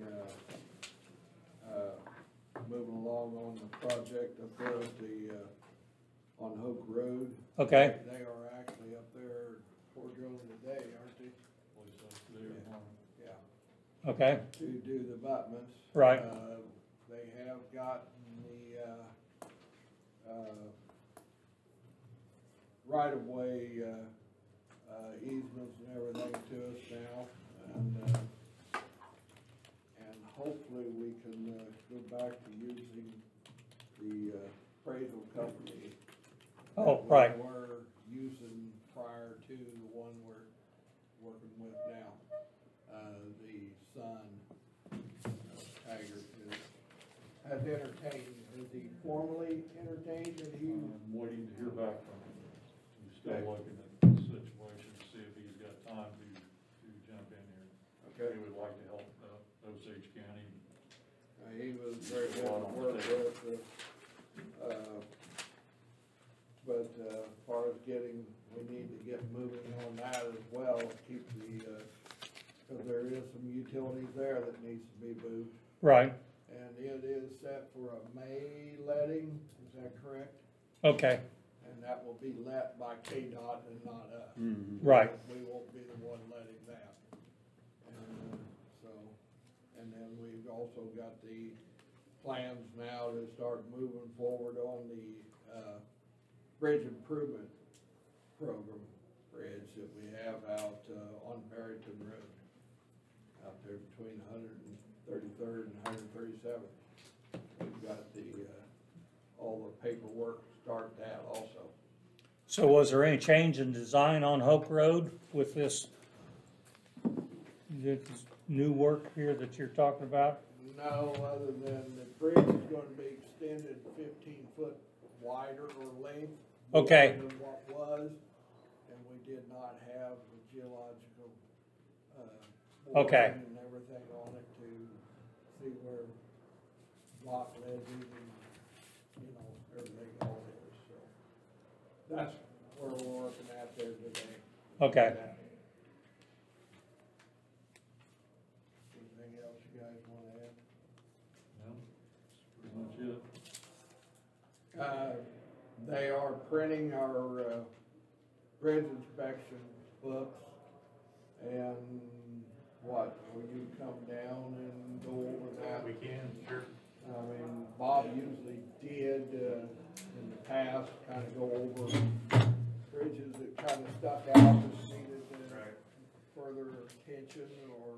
moving along on the project up there at on Hoke Road. Okay, They are actually up there before drilling today, aren't they? Yeah. okay, To do the abutments. Right. They have gotten the, right-of-way, easements and everything to us now, and hopefully we can, go back to using the, appraisal company. Oh, that right. We were using prior to the one we're working with now. The son, Taggart, has entertained, has he formally entertained, and he? I'm waiting to hear back from him. He's still Okay. looking at the situation to see if he's got time to jump in here. Okay. He would like to help Osage County. He was very good to work with, but, as far as we need to get moving on that as well, keep cause there is some utilities there that needs to be moved. right, And it is set for a May letting, is that correct? okay, And that will be let by KDOT and not us. right, We won't be the one letting that. And, and then we've also got the plans now to start moving forward on the, bridge improvement program bridge that we have out, on Barrington Road. Out there between 133rd and 137th. We've got all the paperwork to start that also. so was there any change in design on Hope Road with this new work here that you're talking about? No, other than the bridge is gonna be extended 15 foot wider or length. Okay. Than was, and we did not have the geological, board Okay. and everything on it to see where rock ledges and, you know, everything all is, so. That's where we're working at there today. Okay. Anything else you guys wanna add? No, that's pretty much it. They are printing our, bridge inspection books, and what, will you come down and go over that? We can, sure. I mean, Bob usually did, in the past, kinda go over bridges that kinda stuck out, that needed, further attention or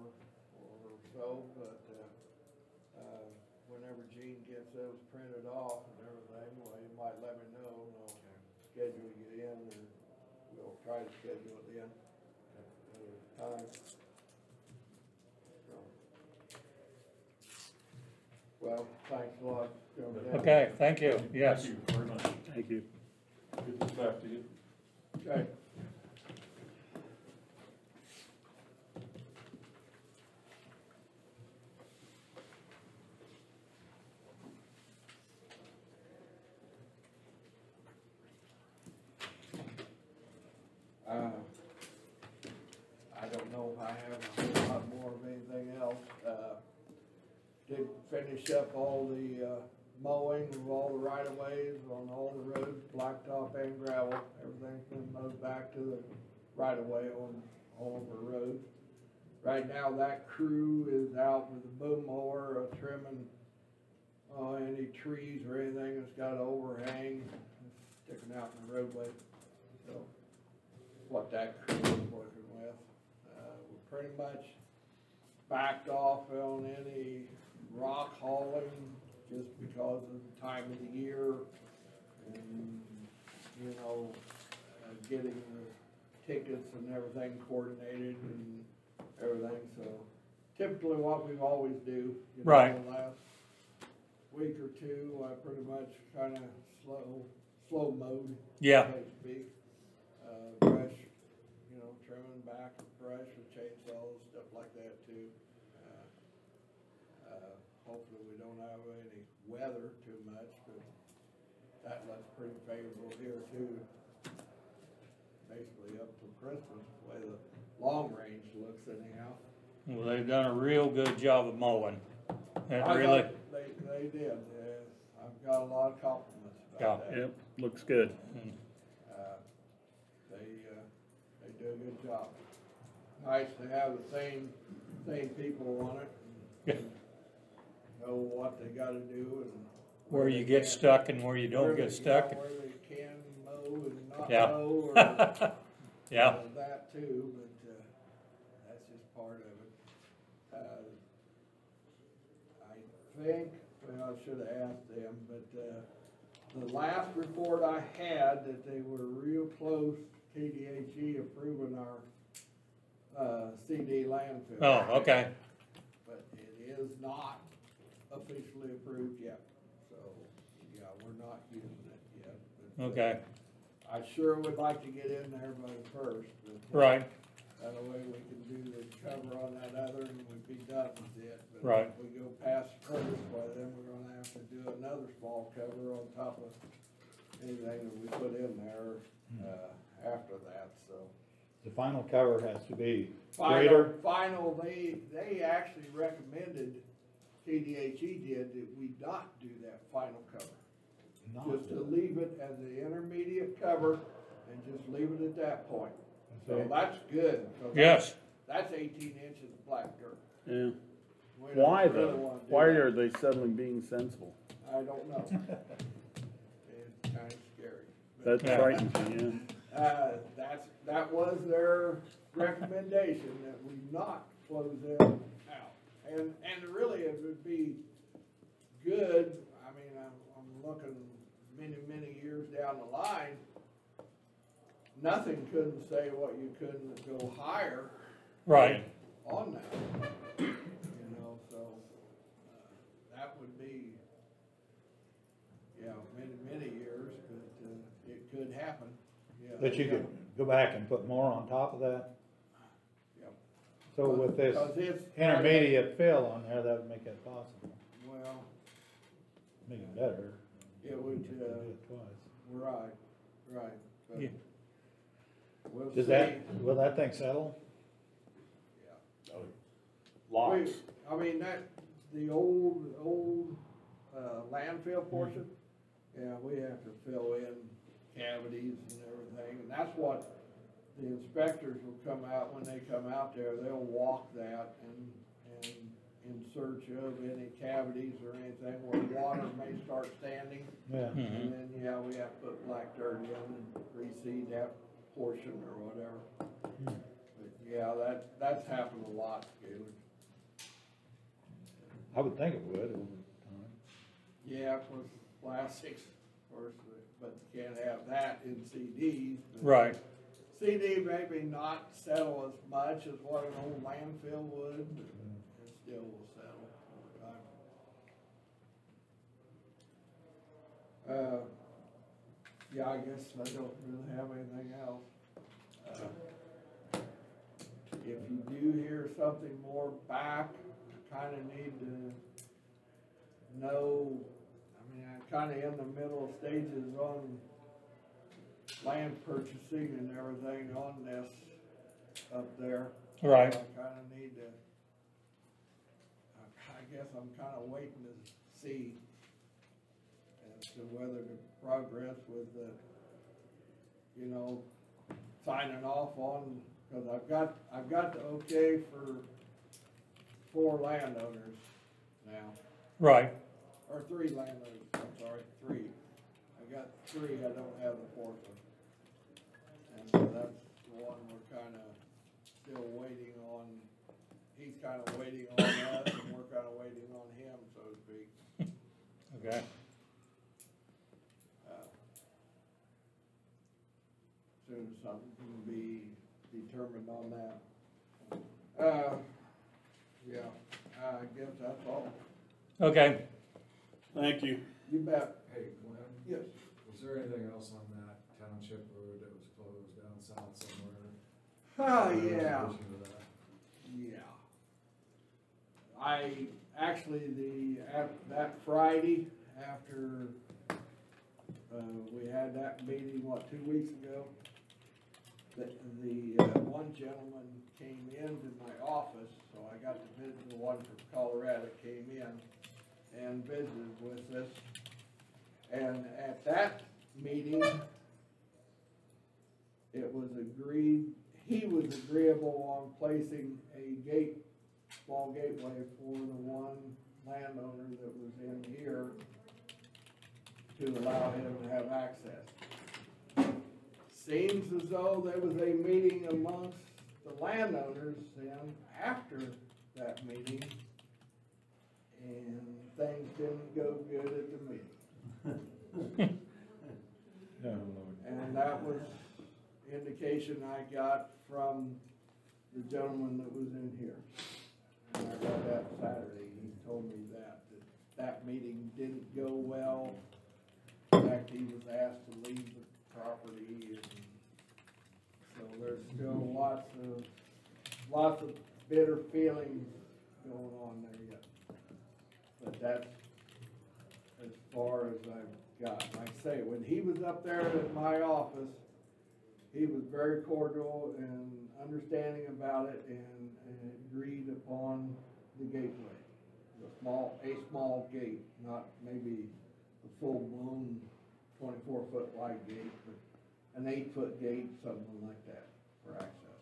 so, but, whenever Gene gets those printed off and everything, well, you might let me know, and I'll schedule you in, or we'll try to schedule it in at a time. So, well, thanks a lot. for coming down. Okay, thank you, yes. Thank you very much. Thank you. Get this back to you. Okay. I don't know if I have a whole lot more of anything else. Did finish up all the, mowing of all the right of ways on all the roads, blacktop and gravel. Everything's been mowed back to the right of way on all of our roads. Right now, that crew is out with a boom mower, trimming, any trees or anything that's got an overhang sticking out in the roadway. So, what that crew is working with. We're pretty much backed off on any rock hauling just because of the time of the year and, you know, getting the tickets and everything coordinated and everything. So typically what we always do, you know, Right. the last week or two, I pretty much kind of slow mode, Yeah. so to speak. Brush, you know, trimming back brush with chainsaws, stuff like that too. Hopefully we don't have any weather too much, but that looks pretty favorable here too. Basically up to Christmas, the way the long range looks anyhow. Well, they've done a real good job of mowing. It I really, thought they did. I've got a lot of compliments Yeah. about that. Yep, looks good. They do a good job. Nice to have the same people on it. And know what they gotta do and. where you they get can- stuck and where you don't where get they- stuck. Where they can mow and not Yeah. mow or. Yeah. That too, but, that's just part of it. I think, well, I should've asked them, but, the last report I had, that they were real close, KDHE approving our, CD landfill. Oh, okay, But it is not officially approved yet, so, yeah, we're not using it yet. But, okay, I sure would like to get in there by the first. But, right, that way we can do the cover on that other and we'd be done with it. But Right. if we go past first, well, then we're gonna have to do another small cover on top of anything that we put in there, after that, so. The final cover has to be greater. Final, they actually recommended, KDHE did, that we not do that final cover. Just to leave it as the intermediate cover and just leave it at that point. So Okay. that's good. 'Cause yes, that's 18 inches of black dirt. Yeah. We don't Why really though? wanna do Why that. are they suddenly being sensible? I don't know. It's kinda scary. That Yeah. frightens me, yeah. That was their recommendation, that we not close them out. And really, it would be good, I mean, I'm looking many years down the line. Nothing couldn't say what you couldn't go higher right, on that. You know, so, that would be, yeah, many years, but, it could happen, yeah. That you could go back and put more on top of that? Yep. So with this Because it's intermediate fill on there, that would make that possible, Well, make it better. it would, Do it twice. right, but Yeah. we'll Does see. will that thing settle? Yeah. Lots. I mean, the old landfill portion, yeah, we have to fill in cavities and everything, and that's what the inspectors will come out, when they come out there, they'll walk that and in search of any cavities or anything where water may start standing. Yeah. And then, yeah, we have to put black dirt in and reseed that portion or whatever. But yeah, that's happened a lot, Gaylord. I would think it would over time. Yeah, of course, plastics, of course, but you can't have that in CDs. but Right. CD maybe not settle as much as what an old landfill would, but it still will settle over time. Yeah, I guess I don't really have anything else. If you do hear something more back, I kinda need to know, I mean, I'm kinda in the middle stages on land purchasing and everything on this up there. Right. So I kinda need to, I guess I'm kinda waiting to see as to whether the progress with the, signing off on, cause I've got the okay for 4 landowners now, Right. or 3 landowners, I'm sorry, 3. I got 3, I don't have the 4th one. And so that's the one we're kinda still waiting on, he's kinda waiting on us, and we're kinda waiting on him, so to speak. Okay. Soon as something can be determined on that. Yeah, I guess that's all. Okay. Thank you. You bet. Hey, Glenn? Yes. Was there anything else on that township road that was closed down south somewhere? Yeah. Resolution to that? Yeah. I, actually, that Friday, after, we had that meeting, 2 weeks ago? The one gentleman came into my office, so I got to visit the one from Colorado, came in and visited with us. And at that meeting, it was agreed, he was agreeable on placing a small gateway for the one landowner that was in here to allow him to have access. Seems as though there was a meeting amongst the landowners then after that meeting, and things didn't go good at the meeting. Oh, Lord. And that was indication I got from the gentleman that was in here. And I got that Saturday, he told me that meeting didn't go well. In fact, he was asked to leave the property, and so there's still lots of bitter feelings going on there yet. But that's as far as I've got. Like I say, when he was up there in my office, he was very cordial and understanding about it, and agreed upon the gateway. A small gate, not maybe a full-blown 24-foot wide gate, but an 8-foot gate, something like that, for access.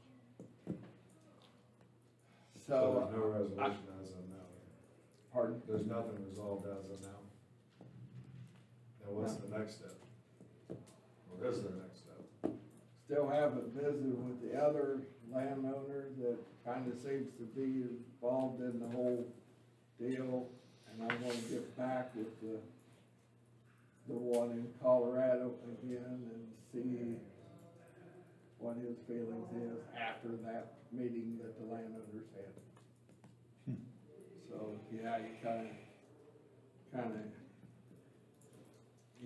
So there's no resolution as of now? Pardon? There's nothing resolved as of now? Now what's the next step? Or is there a next step? Still haven't visited with the other landowner that kinda seems to be involved in the whole deal, and I wanna get back with the one in Colorado again and see what his feelings is after that meeting that the landowners had. So, yeah, you kinda,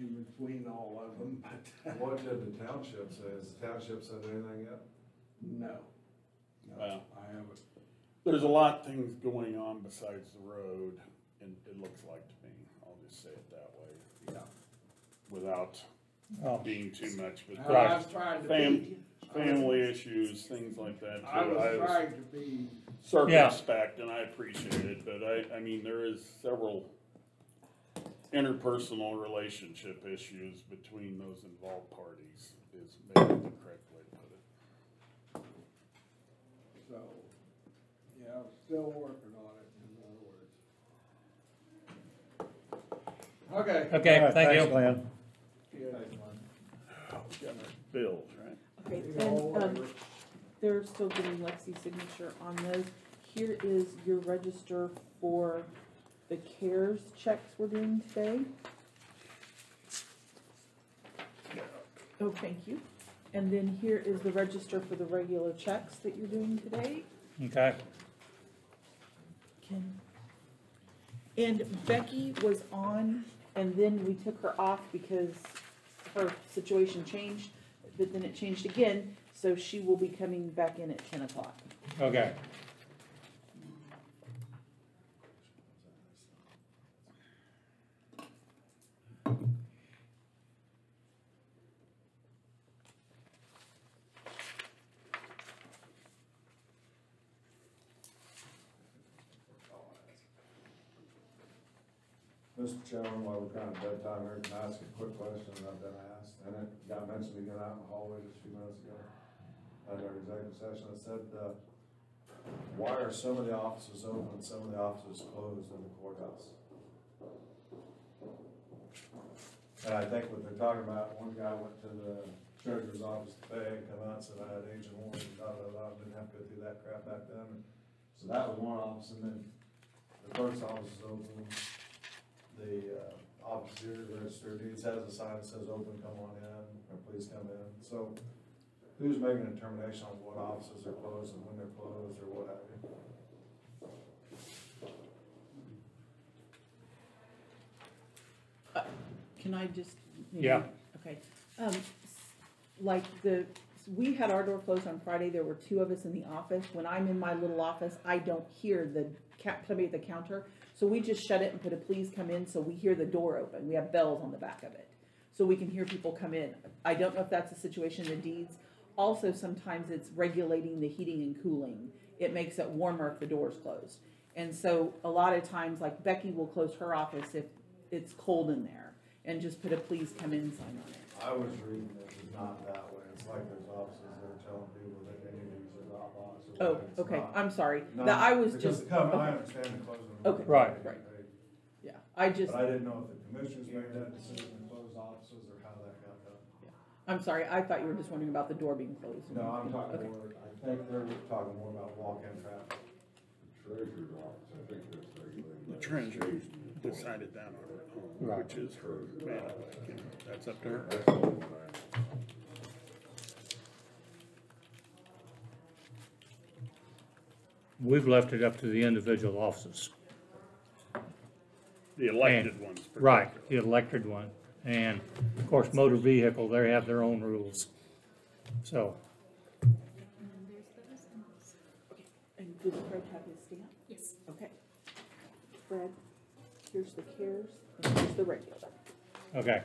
in between all of them, but What did the township say? Has the township said anything yet? no. No, Well. I haven't. There's a lot of things going on besides the road, and it looks like to me, I'll just say it that way, Yeah. without Oh, being too much, but I was trying to be, family issues, things like that too. I was trying to be, Circumspect, and I appreciate it, but I mean, there is several interpersonal relationship issues between those involved parties, is maybe the correct way to put it. so, yeah, I'm still working on it, in other words. Okay. okay, All right, thank thanks, you. Glenn. Yeah. We got our bills, right? Okay, You know, and, they're still getting Lexi's signature on those. Here is your register for the CARES checks we're doing today. Oh, thank you. And then here is the register for the regular checks that you're doing today. Okay, And Becky was on, and then we took her off because her situation changed, but then it changed again, so she will be coming back in at 10 o'clock. okay. Mr. Chairman, while we're kind of bedtime here, can I ask a quick question that I've been asked? And it got mentioned again out in the hallway just a few minutes ago at our executive session. It said, why are some of the offices open and some of the offices closed in the courthouse? And I think what they're talking about, one guy went to the treasurer's office to pay and come out and said, I had agent warning, didn't have to go through that crap back then. So that was one office, and then the clerk's office is open. The office here, the register of deeds has a sign that says open, come on in, or please come in. So who's making a determination on what offices are closed and when they're closed or what have you? Can I just? Yeah. Okay. Like we had our door closed on Friday. There were 2 of us in the office. When I'm in my little office, I don't hear somebody at the counter. So we just shut it and put a please come in, so we hear the door open. We have bells on the back of it, so we can hear people come in. I don't know if that's a situation in the deeds. Also, sometimes it's regulating the heating and cooling. It makes it warmer if the door's closed. And so a lot of times, like Becky will close her office if it's cold in there and just put a please come in sign on it. I was reading this is not that way. It's like there's offices that are telling people that they need to use their Dropbox. Oh, okay, I'm sorry. No, That I was because just. I Okay. understand the closing. Okay. Right. Right. Yeah, I just. But I didn't know if the commissioners made that decision to close offices or how that got done. I'm sorry, I thought you were just wondering about the door being closed. No, I'm talking Okay. more, I think they're talking more about walk-in traffic. Treasurer's office, I think that's regulated. The treasurer decided that on her own, Right. which is her bailiwick, you know, that's up to her. That's all right. We've left it up to the individual offices. The elected ones. Right, particularly. the elected one. And of course, motor vehicle, they have their own rules. So, Okay, and does Fred have his stamp? Yes. Okay. Fred, here's the CARES, and here's the regular. okay.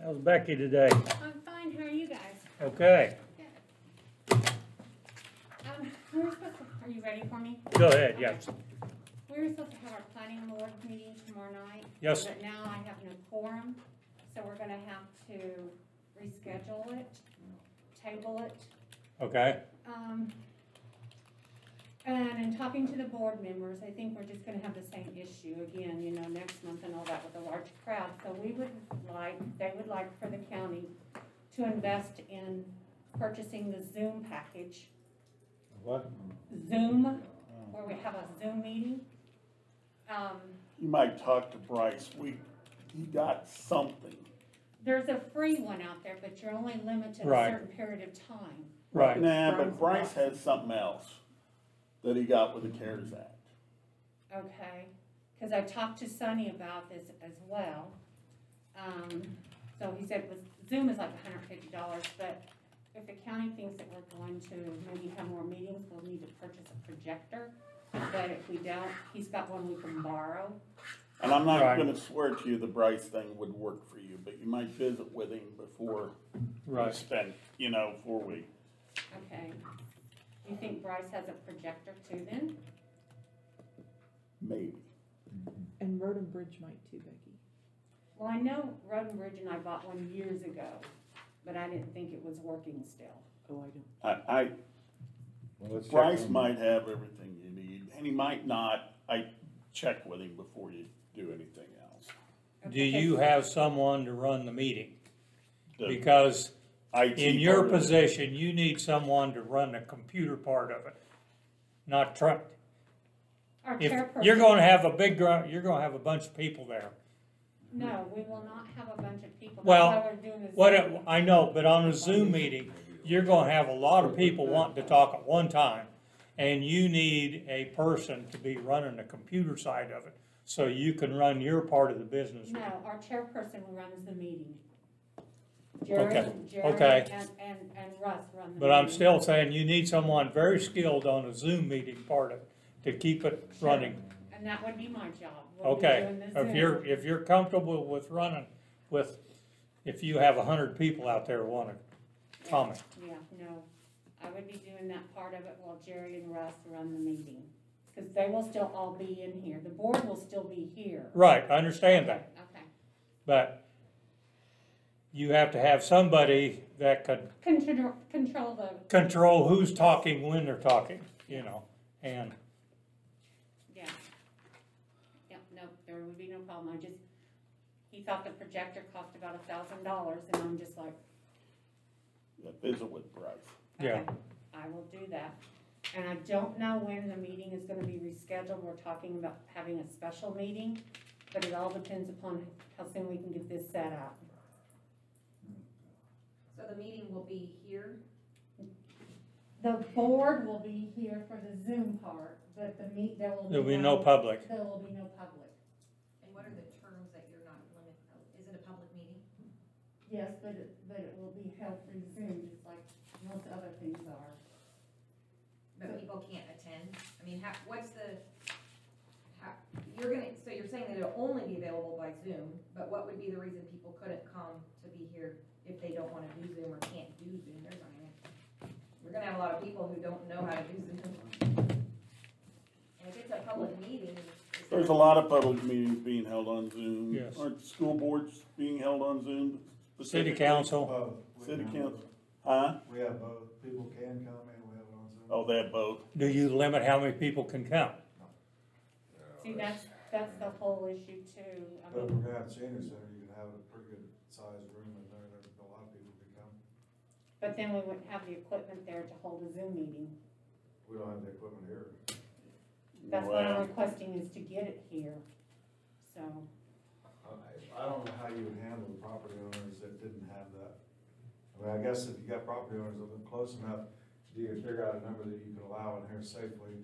How's Becky today? I'm fine, how are you guys? Okay, We were supposed to, are you ready for me? go ahead, yes. We were supposed to have our planning board meeting tomorrow night. Yes. But now I have no quorum, so we're gonna have to reschedule it, table it. Okay, And in talking to the board members, I think we're just gonna have the same issue again, you know, next month and all that with a large crowd. So we would like, they would like for the county to invest in purchasing the Zoom package. What? Zoom, where we have a Zoom meeting. You might talk to Bryce, he got something. There's a free one out there, but you're only limited a Right. certain period of time. right. Nah, but Bryce has something else that he got with the CARES Act. Okay, because I talked to Sonny about this as well. So he said Zoom is like $150, but if the county thinks that we're going to maybe have more meetings, we'll need to purchase a projector. But if we don't, he's got one we can borrow. And I'm not Right. gonna swear to you the Bryce thing would work for you, but you might visit with him before you Right. spend, before we. Okay. You think Bryce has a projector too then? Maybe. And Road and Bridge might too, Becky. Well, I know Road and Bridge and I bought one years ago, but I didn't think it was working still. Oh, I don't. Well, let's check Bryce on- might have everything you need, and he might not. I check with him before you do anything else. Do you have someone to run the meeting? The Because IT in your part of it. position, you need someone to run the computer part of it, not try. Our If chairperson. you're gonna have you're gonna have a bunch of people there. No, we will not have a bunch of people. Well, That's why we're doing this. What, I know, but on a Zoom meeting, you're gonna have a lot of people wanting to talk at one time. And you need a person to be running the computer side of it, so you can run your part of the business. No, our chairperson runs the meeting. Okay, Jerry okay. and Russ run the meeting. But I'm still saying you need someone very skilled on a Zoom meeting part of it, to keep it Sure. running. And that would be my job. We'll be Okay, doing the Zoom. if you're comfortable with running with, if you have 100 people out there wanna comment. Yeah, no, I would be doing that part of it while Jerry and Russ run the meeting. Cause they will still all be in here. The board will still be here. Right, I understand that, Okay, but you have to have somebody that could Control the, control who's talking when they're talking, you know, and yeah. Yeah, no, there would be no problem, he thought the projector cost about $1,000, and I'm just like, Yeah, visit with Bryce. yeah. okay, I will do that. And I don't know when the meeting is gonna be rescheduled, we're talking about having a special meeting, but it all depends upon how soon we can get this set up. So the meeting will be here? The board will be here for the Zoom part, but There'll be no public. There will be no public. And what are the terms that you're not limited, is it a public meeting? Yes, but it will be held through Zoom, just like most other things are. But people can't attend? I mean, so you're saying that it'll only be available by Zoom, but what would be the reason people couldn't come to be here if they don't wanna do Zoom or can't do Zoom? We're gonna have a lot of people who don't know how to do Zoom. And if it's a public meeting. There's a lot of public meetings being held on Zoom. Yes. Aren't the school boards being held on Zoom? City council. Both. City council, huh? We have both. People can come and we have it on Zoom. Oh, they have both. Do you limit how many people can come? See, that's the whole issue too. I But if mean, we're gonna have a senior center, you can have a pretty good sized room in there, that a lot of people can come. but then we wouldn't have the equipment there to hold a Zoom meeting. We don't have the equipment here. That's what I'm Well, requesting, is to get it here, so. I don't know how you would handle the property owners that didn't have that. I mean, I guess if you got property owners that live close enough, you can figure out a number that you can allow in here safely,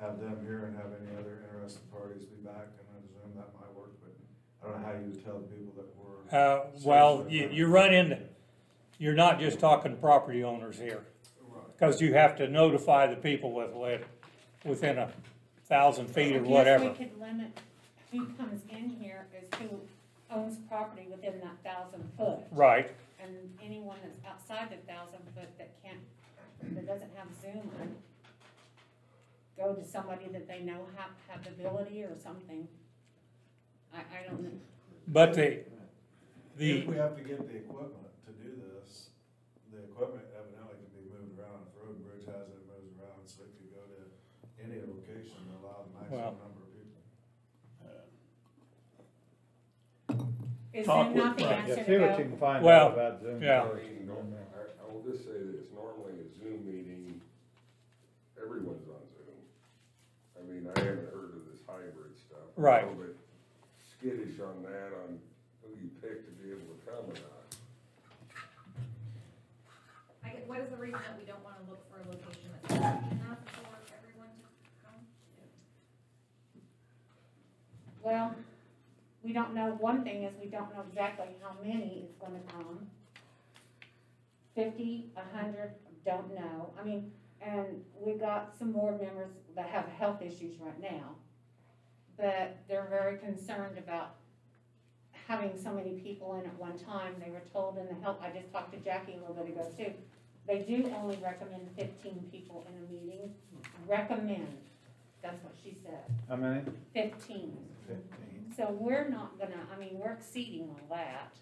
have them here and have any other interested parties be back, and on Zoom, that might work, but I don't know how you would tell the people that were. Well, you run into, you're not just talking property owners here, Right. because you have to notify the people within 1,000 feet or whatever. I guess we could limit who comes in here as who owns property within that 1,000 foot. Right, And anyone that's outside the 1,000 foot that doesn't have Zoom, I'd go to somebody that they know have the ability or something. I don't know. but If we have to get the equipment to do this, the equipment evidently can be moved around. If Road and Bridge has it, it moves around, so it could go to any location and allow the maximum number of people. Is Talk Zoom not with the Brian. answer to See what you go? can find Well, out about Zoom. yeah. first. I will just say this, normally a Zoom meeting, everyone's on Zoom. I mean, I haven't heard of this hybrid stuff. Right. I'm a little bit skittish on that, on who you pick to be able to come or not. What is the reason that we don't wanna look for a location that's large enough for everyone to come? Well, we don't know, one thing is we don't know exactly how many is gonna come. 50, 100, don't know. I mean, and we got some board members that have health issues right now. But they're very concerned about having so many people in at one time. They were told in the health, I just talked to Jackie a little bit ago too. They do only recommend 15 people in a meeting. Recommend, that's what she said, How many? 15. 15. So we're not gonna, I mean, we're exceeding all that.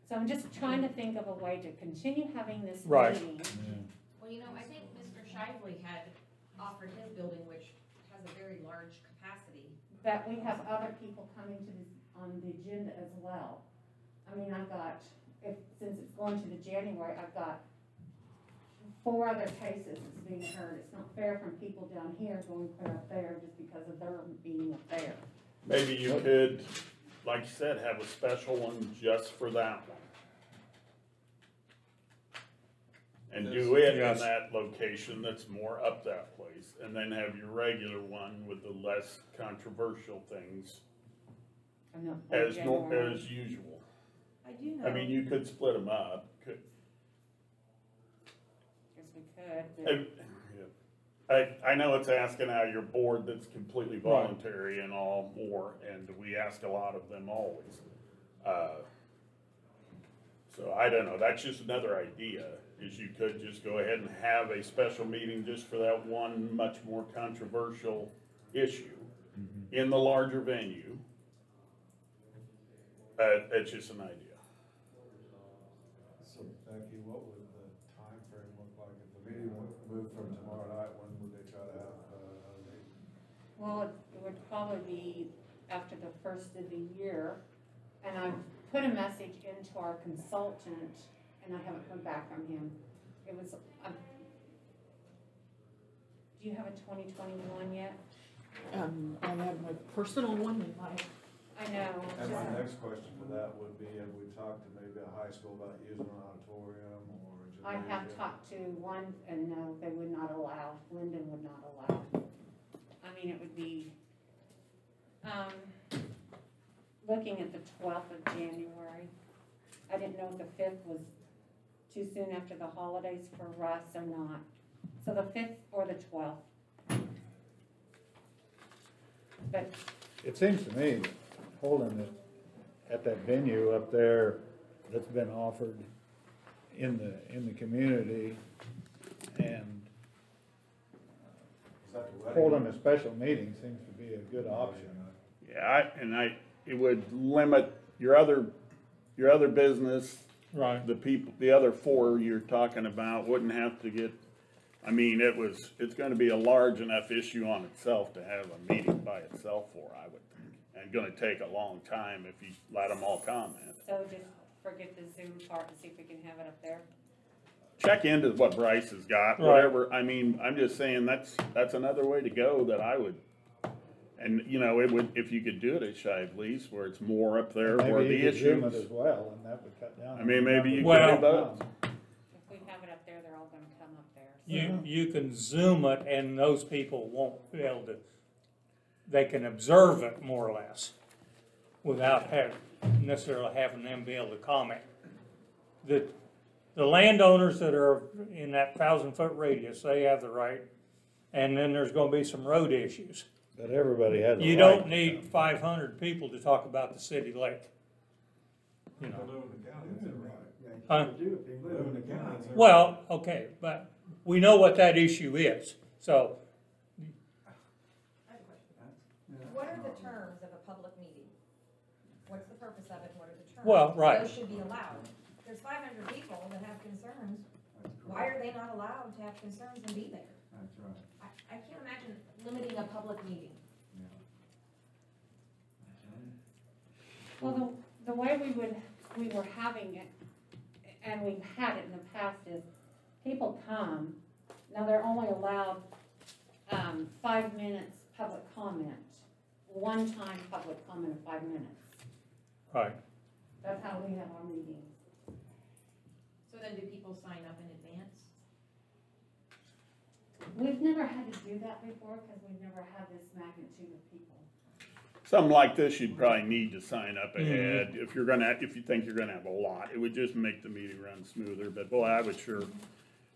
So I'm just trying to think of a way to continue having this Right. meeting. Well, I think Mr. Shively had offered his building, which has a very large capacity. But we have other people coming to this, on the agenda as well. I mean, I've got, since it's going to the January, I've got 4 other cases that's being heard. It's not fair from people down here going clear up there just because of their being up there. Maybe you could, like you said, have a special one just for that one. And do it in Yes. that location that's more up that place, and then have your regular one with the less controversial things And the as January. usual. I do know. I mean, you could split them up, could, Guess we could, I know it's asking out of your board that's completely voluntary and all more, and we ask a lot of them always. So I don't know, that's just another idea, is you could just go ahead and have a special meeting just for that one much more controversial issue in the larger venue. It's just an idea. Well, it would probably be after the first of the year, and I've put a message into our consultant, and I haven't heard back from him. It was, do you have a 2021 yet? I have my personal one in my, I know. And just- my next question to that would be, have we talked to maybe a high school about using an auditorium or a I have gymnasium? talked to one, and no, they would not allow, Linden would not allow. I mean, it would be, looking at the 12th of January. I didn't know if the 5th was too soon after the holidays for Russ or not. So the 5th or the 12th. But It seems to me that holding it at that venue up there that's been offered in the community and Is that the wedding? holding a special meeting seems to be a good option. Yeah, it would limit your other business. Right. The people, the other four you're talking about wouldn't have to get, I mean, it's gonna be a large enough issue on itself to have a meeting by itself for, I would think. And gonna take a long time if you let them all comment. so just forget the Zoom part and see if we can have it up there. Check into what Bryce has got, Right. whatever, I mean, I'm just saying, that's another way to go that I would, and, you know, it would, if you could do it at Shively's, where it's more up there, where Maybe the you could zoom it issues. as well, and that would cut down. I mean, maybe you could Well- do both. If we have it up there, they're all gonna come up there. So- You can Zoom it and those people won't be able to, they can observe it more or less without necessarily having them be able to comment. The landowners that are in that 1,000-foot radius, they have the right, and then there's gonna be some road issues. But everybody has a right. You don't need 500 people to talk about the city lake. You know, If they live in the county, that's it, right? Huh? If they live in the county, that's it. Well, okay, but we know what that issue is, so, I have a question. What are the terms of a public meeting? What's the purpose of it, what are the terms? Well, right. Those should be allowed. There's 500 people that have concerns, why are they not allowed to have concerns and be there? That's right. I can't imagine limiting a public meeting. Well, the way we were having it, and we've had it in the past, is people come, now they're only allowed, 5 minutes public comment, one time public comment of 5 minutes. right. That's how we have our meetings. So then do people sign up in advance? We've never had to do that before, because we've never had this magnitude of people. Something like this, you'd probably need to sign up ahead, if you think you're gonna have a lot, it would just make the meeting run smoother, but boy, I would sure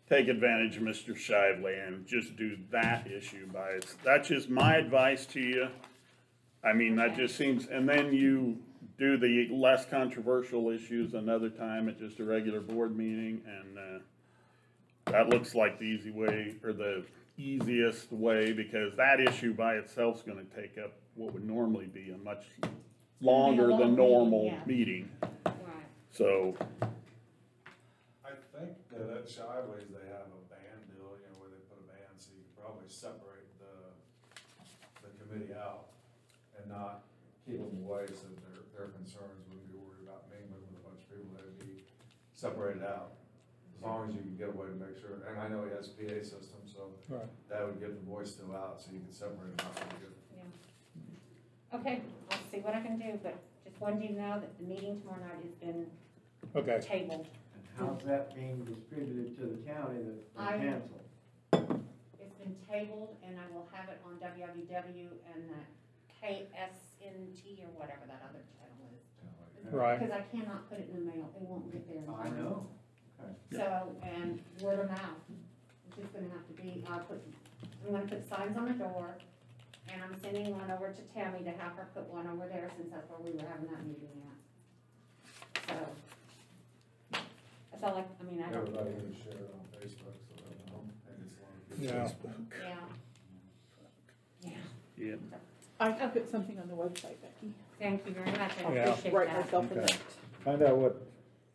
take advantage of Mr. Shively and just do that issue by its, that's just my advice to you. I mean, that just seems, and then you do the less controversial issues another time at just a regular board meeting, and, that looks like the easy way, or the easiest way, because that issue by itself is gonna take up what would normally be a much longer than normal meeting. Right. So, I think that at Shively's, they have a band deal, you know, where they put a band, so you could probably separate the committee out and not keep them away, so their concerns wouldn't be worried about mingling with a bunch of people, they'd be separated out. As long as you can get away to make sure, and I know he has a PA system, so Right. that would get the voice still out, so you can separate them out pretty good. Okay, I'll see what I can do, but just wanted you to know that the meeting tomorrow night has been Okay. tabled. And how's that being distributed to the county that I- they canceled? It's been tabled, and I will have it on WWW and the KSNT or whatever that other channel is. Right. Because I cannot put it in the mail, it won't get there in I time. know, okay. So, and word of mouth, it's just gonna have to be, I'm gonna put signs on the door, and I'm sending one over to Tammy to have her put one over there, since that's where we were having that meeting at. So, that's all I mean, I don't, Everybody can share it on Facebook, so they'll know, and it's a lot of people. Yeah. yeah, yeah. yeah. I can put something on the website, Becky. Thank you very much, I Yeah. appreciate Write that. myself a Okay. note. Find out what,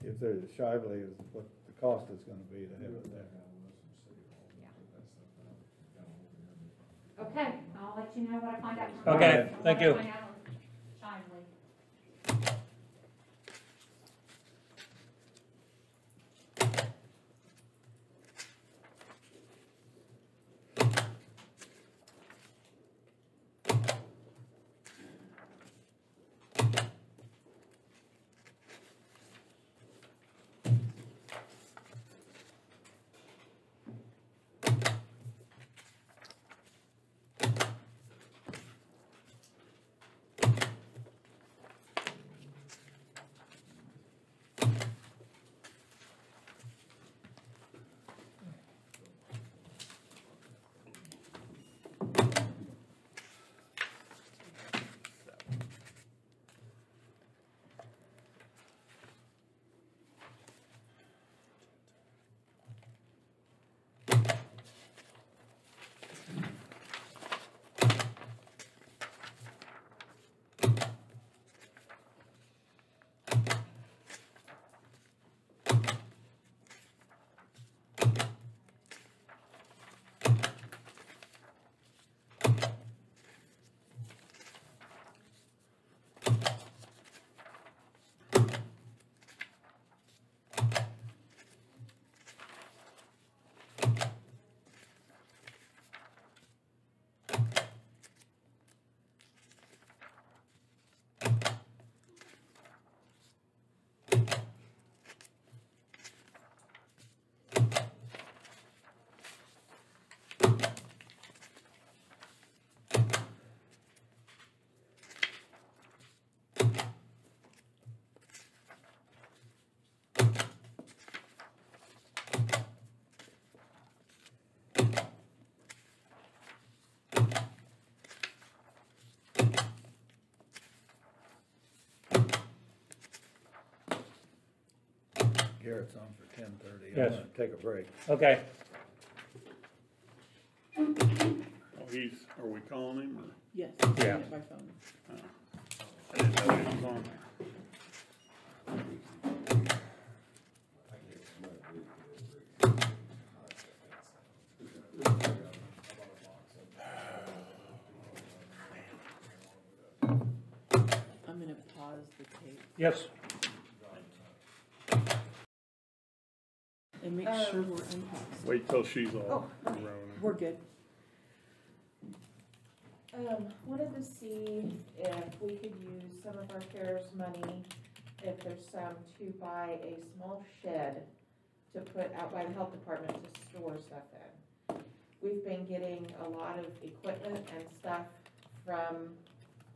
if there's a Shively, is what the cost is gonna be to have it there. Okay, I'll let you know what I find out tomorrow. Okay, I'll thank let you. find out on Shively. Garrett's on for 10:30. Yes. I'm gonna take a break. Okay. Oh, are we calling him or? Yes, I'm doing Yeah. it by phone. I didn't know he was on there. I'm gonna pause the tape Yes. and make sure we're unpaused. Wait till she's all rolling. We're good. Wanted to see if we could use some of our CARES money, if there's some, to buy a small shed to put out by the health department to store stuff in. We've been getting a lot of equipment and stuff from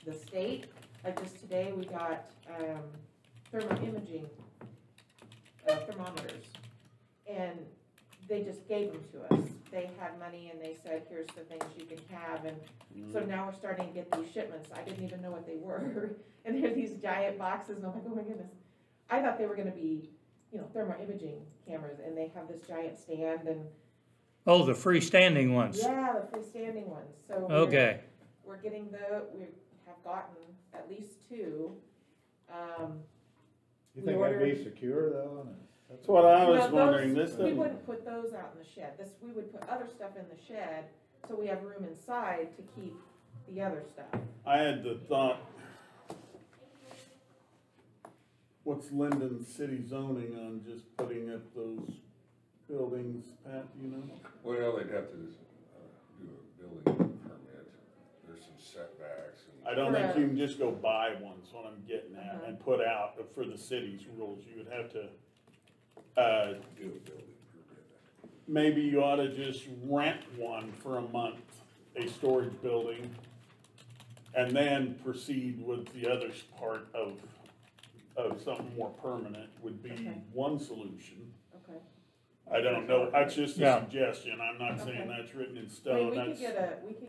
the state. Like just today, we got, thermoimaging, thermometers. And they just gave them to us. They had money and they said, here's the things you can have, and so now we're starting to get these shipments. I didn't even know what they were. And they're these giant boxes, and I'm like, oh my goodness. I thought they were gonna be, thermoimaging cameras, and they have this giant stand and, Oh, the freestanding ones. yeah, the freestanding ones. So Okay. we're getting we have gotten at least two. You We think that'd be ordered- secure though? That's what I was No, those- wondering, this We doesn't, wouldn't put those out in the shed. We would put other stuff in the shed, so we have room inside to keep the other stuff. I had the thought, what's Linden city zoning on just putting up those buildings, Pat, do you know? Well, they'd have to do a building permit, there's some setbacks and. I don't think you can just go buy one, is what I'm getting at, and put out for the city's rules, you would have to, Do a building permit. maybe you ought to just rent one for a month, a storage building, and then proceed with the other part of something more permanent would be Okay. one solution. Okay. I don't know, that's just a Yeah. suggestion, I'm not saying Okay. that's written in I mean, stone, we could that's,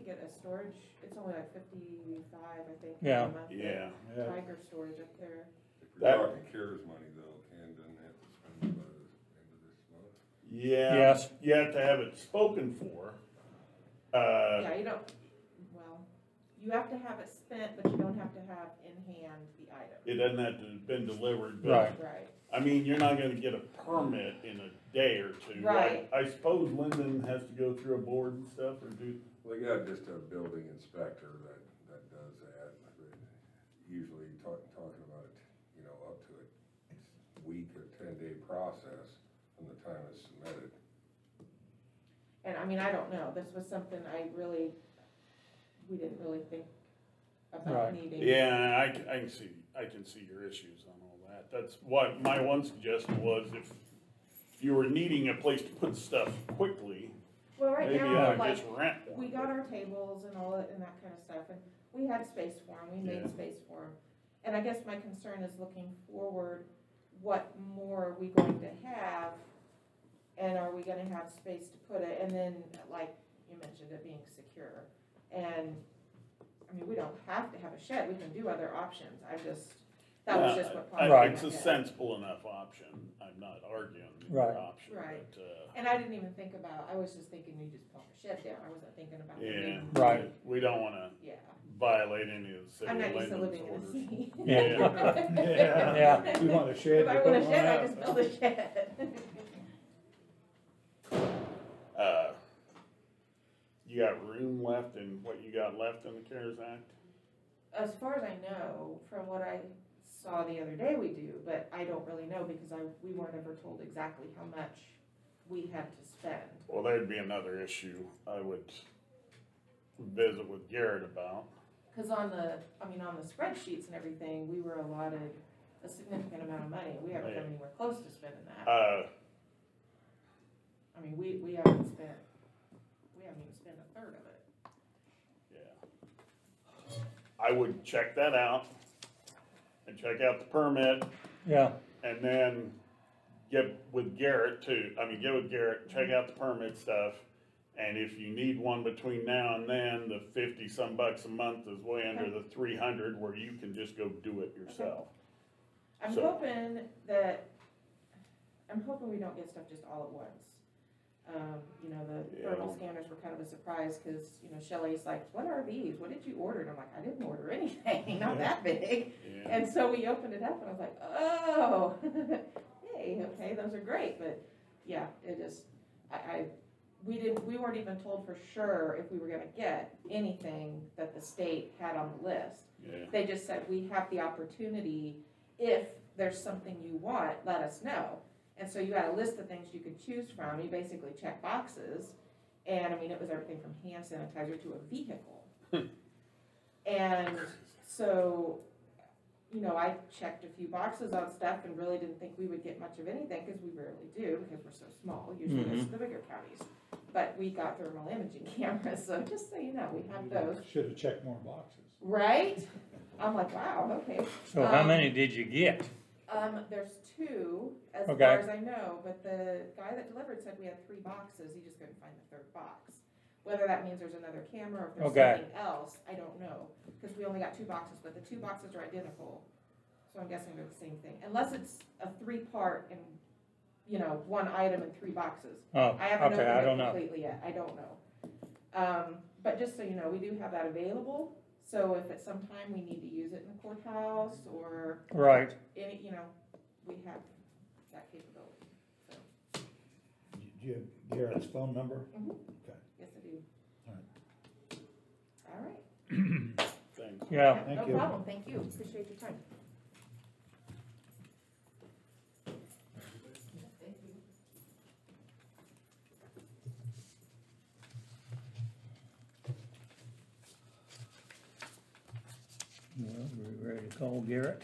get a storage, it's only like 55, I think, Yeah. a month. yeah. Yeah. Tiger storage up there. If you're That- talking CARES money though, Ken doesn't have to spend it by the end of this month. Yeah. Yes. You have to have it spoken for. Yeah, you don't, well, you have to have it spent, but you don't have to have in hand the item. It doesn't have to have been delivered, but, Right. Right. I mean, you're not gonna get a permit in a day or two. Right. I suppose Linden has to go through a board and stuff, or do, Well, they got just a building inspector that does that, but usually talking about it, you know, up to a week or 10-day process from the time it's submitted. And I mean, I don't know, this was something we didn't really think about Right. needing. Yeah, I can see your issues on all that. That's what, my one suggestion was, if you were needing a place to put stuff quickly, Well, right maybe now, I like, just rent one. we got our tables and all that, and that kind of stuff, and we had space for them, we made Yeah. space for them. And I guess my concern is looking forward, what more are we going to have? And are we gonna have space to put it? And then, like you mentioned, it being secure. And, I mean, we don't have to have a shed, we can do other options, that was just what popped in my It's a head. sensible enough option. I'm not arguing the Right. option, Right. but, And I didn't even think about, I was just thinking you just plop a shed down, I wasn't thinking about. the yeah. room. Right. We don't wanna Yeah, violate any of the city I'm not used to layman's living in a orders. city. Yeah. Yeah. You want a shed, If I you want a put one shed, I out. just build a shed. You got room left in what you got left in the CARES Act? As far as I know, from what I saw the other day, we do, but I don't really know because we weren't ever told exactly how much we had to spend. Well, there'd be another issue I would visit with Garrett about. Cause on the spreadsheets and everything, we were allotted a significant amount of money. We haven't come anywhere close to spending that. I mean, we haven't even spent a third of it. Yeah. I would check that out and check out the permit Yeah, and then get with Garrett too. Get with Garrett, check out the permit stuff. And if you need one between now and then, the 50-some bucks a month is way under the 300 where you can just go do it yourself. I'm So- hoping we don't get stuff just all at once. The Yeah. thermal scanners were kind of a surprise, cause, Shelley's like, what are these? What did you order? And I'm like, I didn't order anything, not that big. Yeah. And so we opened it up and I was like, oh, hey, okay, those are great, but yeah, it just, we weren't even told for sure if we were gonna get anything that the state had on the list. Yeah. They just said, we have the opportunity, if there's something you want, let us know. And so you had a list of things you could choose from, you basically check boxes, and it was everything from hand sanitizer to a vehicle. And so, I checked a few boxes on stuff and really didn't think we would get much of anything, because we rarely do, because we're so small, usually it's the bigger counties. But we got thermal imaging cameras, so just so you know, we have those. Should have checked more boxes. Right? I'm like, wow, okay. so how many did you get? There's two, as Okay. far as I know, but the guy that delivered said we had 3 boxes, he just couldn't find the third box. Whether that means there's another camera or if there's Okay. something else, I don't know, because we only got 2 boxes, but the 2 boxes are identical. So I'm guessing they're the same thing, unless it's a 3-part and, 1 item and 3 boxes. Oh, I haven't okay, I opened don't it know. completely yet, I don't know. But just so you know, we do have that available, so if at some time we need to use it in the courthouse or Right, any, we have that capability, so, Do you have Garrett's phone number? Mhm. Okay. yes, I do. All All right. Thanks. yeah. Thank No you. problem, thank you, appreciate your time. Thank you. Well, we ready to call Garrett?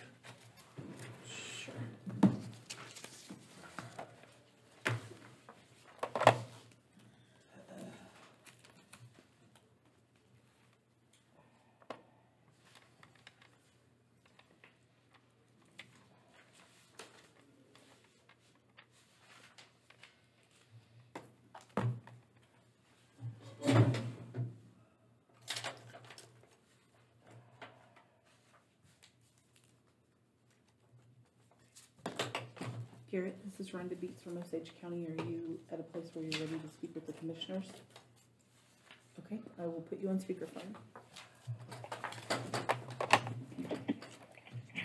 Garrett, this is Rhonda Beats from Osage County. Are you at a place where you're ready to speak with the commissioners? Okay, I will put you on speakerphone.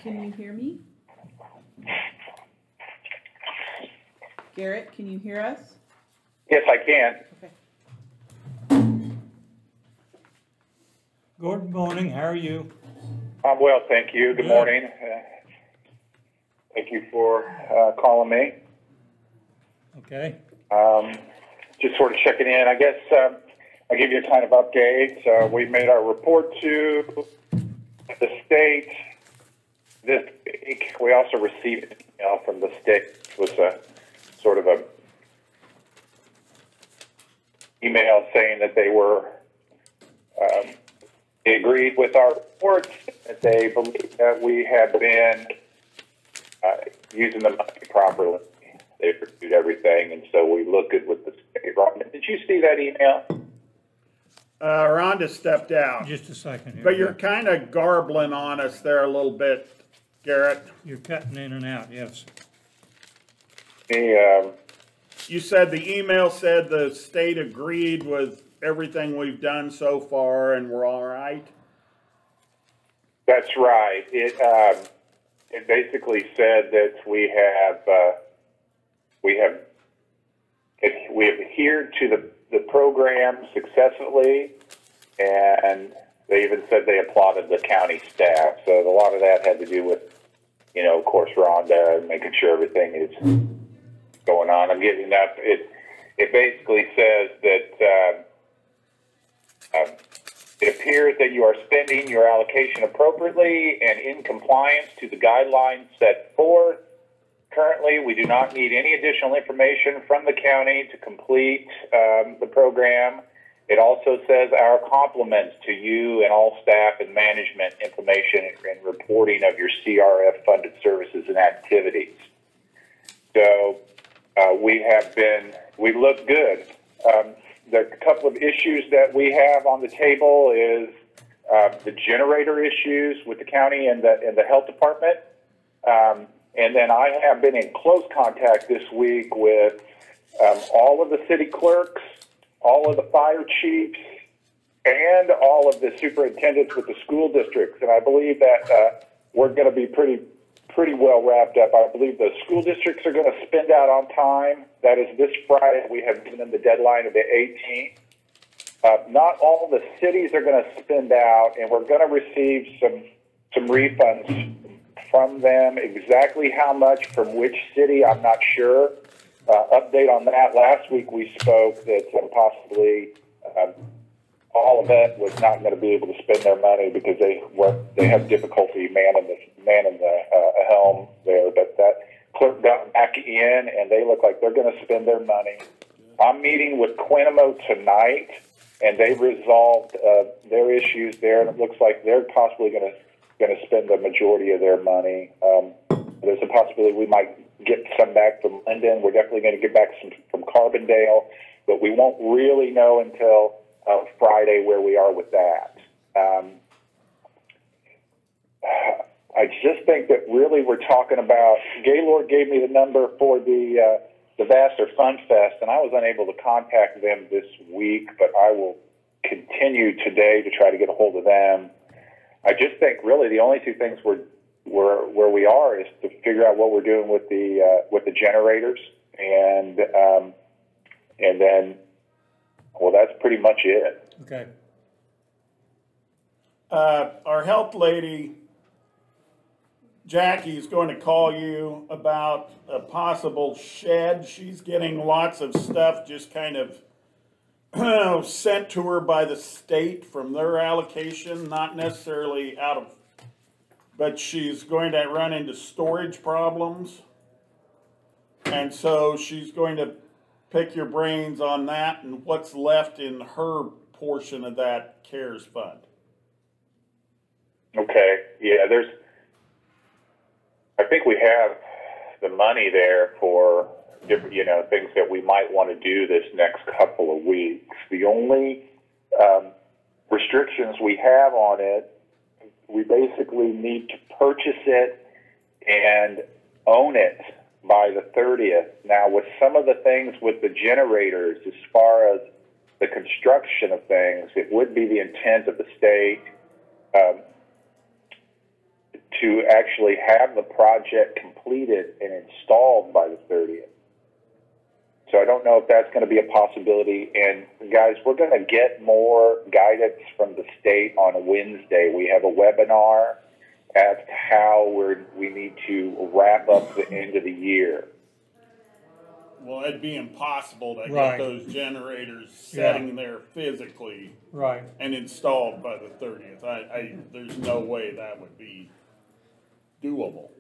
Can you hear me? Garrett, can you hear us? Yes, I can. Okay. Good morning, how are you? I'm well, thank you. Good Good. morning. Thank you for calling me. Okay, Just sort of checking in. I guess I'll give you a kind of update. We made our report to the state this week. We also received an email from the state. It was a sort of a email saying that they were they agreed with our report, that they believe that we have been using the money properly. They've reviewed everything, and so we look good with the state. Rhonda, did you see that email? Rhonda stepped out, just a second here. but you're kind of garbling on us there a little bit, Garrett. You're cutting in and out, yes. You said the email said the state agreed with everything we've done so far and we're all right? That's right. It basically said that we have adhered to the program successfully, and they even said they applauded the county staff. So a lot of that had to do with, of course, Rhonda, making sure everything is going on. I'm getting up. It basically says that it appears that you are spending your allocation appropriately and in compliance to the guidelines set forth. Currently, we do not need any additional information from the county to complete the program. It also says our compliments to you and all staff and management information and reporting of your CRF funded services and activities. So we look good. The couple of issues that we have on the table is the generator issues with the county and the health department. And then I have been in close contact this week with all of the city clerks, all of the fire chiefs, and all of the superintendents with the school districts. And I believe that we're going to be pretty well wrapped up. I believe the school districts are going to spend out on time. That is this Friday. We have given them the deadline of the 18th. Not all the cities are going to spend out, and we're going to receive some refunds from them. Exactly how much from which city, I'm not sure. Update on that. Last week we spoke that possibly all of it was not going to be able to spend their money because they have difficulty manning the helm there. But that clerk got back in, and they look like they're going to spend their money. I'm meeting with Quinamo tonight, and they resolved their issues there, and it looks like they're possibly going to spend the majority of their money. There's a possibility we might get some back from Linden. We're definitely going to get back some from Carbondale, but we won't really know until Friday where we are with that. I just think that really we're talking about, Gaylord gave me the number for the Vassar Fun Fest, and I was unable to contact them this week, but I will continue today to try to get a hold of them. I just think really the only two things where we are is to figure out what we're doing with the generators, and then, well, that's pretty much it. Okay. Our health lady, Jackie, is going to call you about a possible shed. She's getting lots of stuff just kind of sent to her by the state from their allocation, not necessarily but she's going to run into storage problems. And so she's going to pick your brains on that and what's left in her portion of that CARES fund. Okay, yeah, I think we have the money there for different, things that we might want to do this next couple of weeks. The only restrictions we have on it, we basically need to purchase it and own it by the 30th. Now, with some of the things with the generators, as far as the construction of things, it would be the intent of the state to actually have the project completed and installed by the 30th. So I don't know if that's going to be a possibility. And guys, we're going to get more guidance from the state on Wednesday. We have a webinar as to how we need to wrap up the end of the year. Well, it'd be impossible to Right. get those generators setting there physically Right. and installed by the 30th. There's no way that would be doable.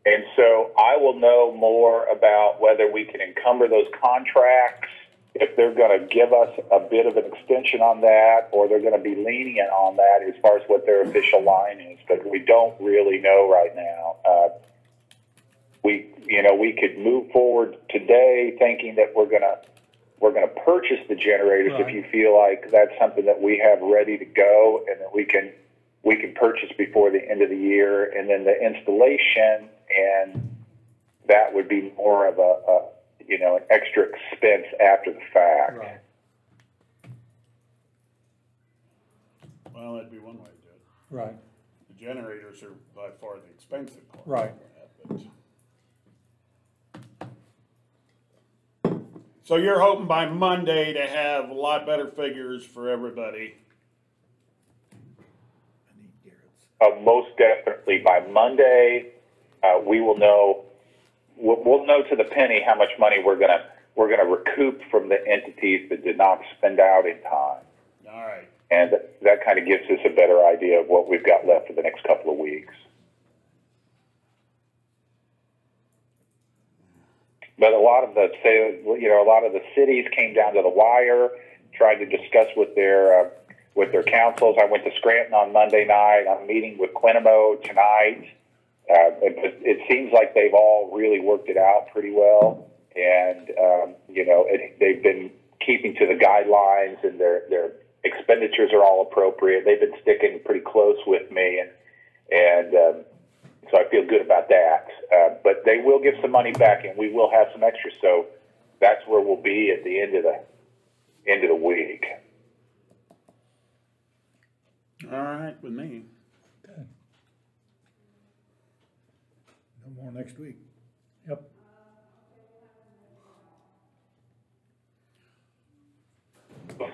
And so I will know more about whether we can encumber those contracts, if they're going to give us a bit of an extension on that, or they're going to be lenient on that as far as what their official line is. But we don't really know right now. We could move forward today thinking that we're going to purchase the generators Right. if you feel like that's something that we have ready to go and that we can purchase before the end of the year, and then the installation, and that would be more of an extra expense after the fact. Right. Well, that'd be one way to do it. Right. The generators are by far the expensive part. Right. So you're hoping by Monday to have a lot better figures for everybody. Most definitely by Monday, we will know. We'll know to the penny how much money we're gonna recoup from the entities that did not spend out in time. All right. And that kind of gives us a better idea of what we've got left for the next couple of weeks. But a lot of the cities came down to the wire, tried to discuss with their councils. I went to Scranton on Monday night. I'm meeting with Quinamo tonight. It seems like they've all really worked it out pretty well, and they've been keeping to the guidelines, and their expenditures are all appropriate. They've been sticking pretty close with me, and so I feel good about that. But they will give some money back, and we will have some extra. So that's where we'll be at the end of the week. All right with me. Okay. No more next week. Yep.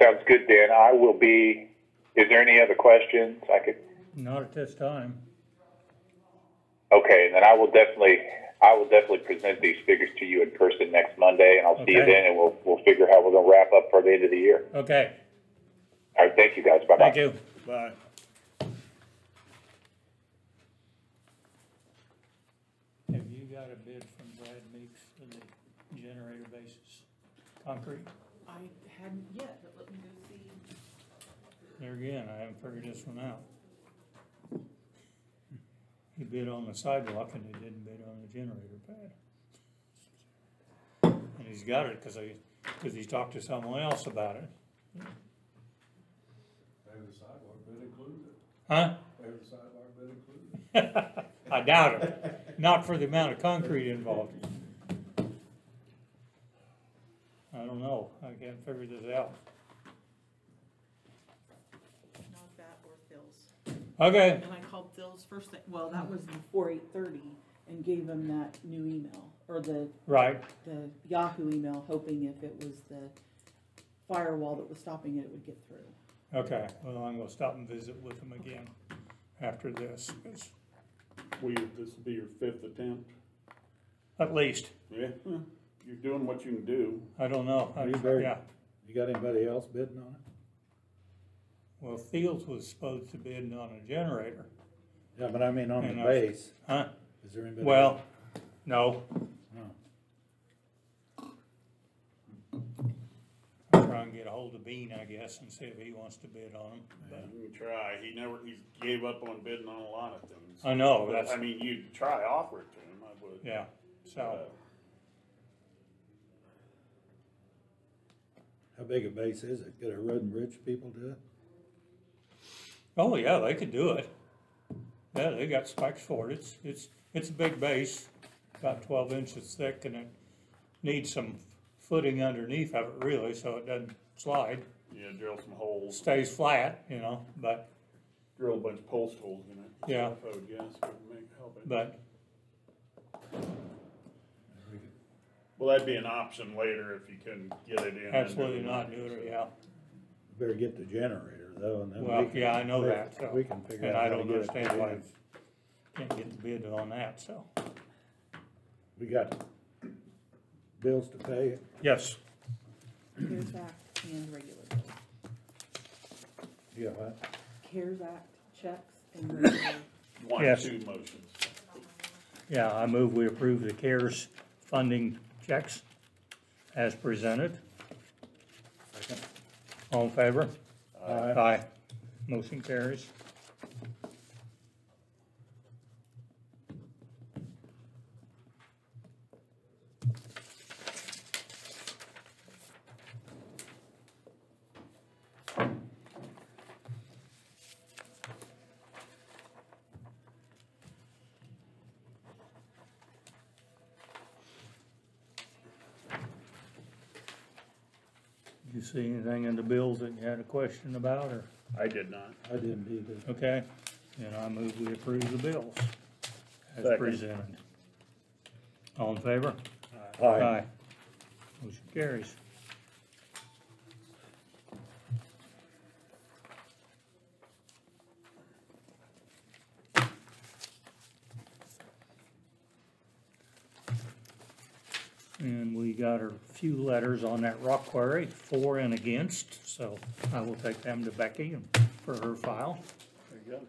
Sounds good, Dan. I will be. Is there any other questions I could? Not at this time. Okay, and then I will definitely present these figures to you in person next Monday, and I'll see you Okay. then, and we'll figure how we're going to wrap up for the end of the year. Okay. All right, thank you guys. Bye bye. Thank you. Bye. Have you got a bid from Brad Meeks for the generator basis concrete? I hadn't yet, but let me go see. There again, I haven't figured this one out. He bid on the sidewalk and he didn't bid on the generator pad. And he's got it because he talked to someone else about it. Maybe the sidewalk bid includes it. Huh? Maybe the sidewalk bid includes it. I doubt it. Not for the amount of concrete involved. I don't know. I can't figure this out. Not that or Phil's. Okay. And I called Phil's first thing, well, that was before 8:30, and gave him that new email, or the Right. the Yahoo email, hoping if it was the firewall that was stopping it, it would get through. Okay. Well, I'm gonna stop and visit with him again after this, 'cause This will be your 5th attempt. at least. Yeah. Well, you're doing what you can do. I don't know. Yeah. You got anybody else bidding on it? Well, Fields was supposed to bid on a generator. Yeah, but I mean on And the I- base. Huh? Is there anybody? Well, no. Oh. I'll try and get a hold of Bean, I guess, and see if he wants to bid on them. Yeah, you can try. He gave up on bidding on a lot of things. I know, But, that's- I mean, you'd try offer it to him, I would. Yeah, so, How big a base is it? Get a road and bridge people do it? oh yeah, they could do it. Yeah, they got specs for it. It's a big base, about 12 inches thick, and it needs some footing underneath of it really, so it doesn't slide. Yeah, drill some holes. Stays flat, but. Drill a bunch of post holes in it. Yeah. I would guess would help it. But Well, that'd be an option later if you couldn't get it in. Absolutely not doing it, yeah. Better get the generator though, and then Well, we can. yeah, I know that, so. We can figure And out I how to don't get it understand why produced. can't get the bid on that, so. We got bills to pay. Yes, CARES Act and regular bills. Yeah, what? CARES Act checks and regular. One, Yes. two motions. yeah, I move we approve the CARES funding checks as presented. Second. All in favor? Aye. Aye. Motion carries. Did you see anything in the bills that you had a question about, or, I did not. I didn't either. okay? And I move we approve the bills as Second. presented. All in favor? Aye. Motion carries. And we got a few letters on that rock quarry, for and against, so I will take them to Becky and for her file. There you go.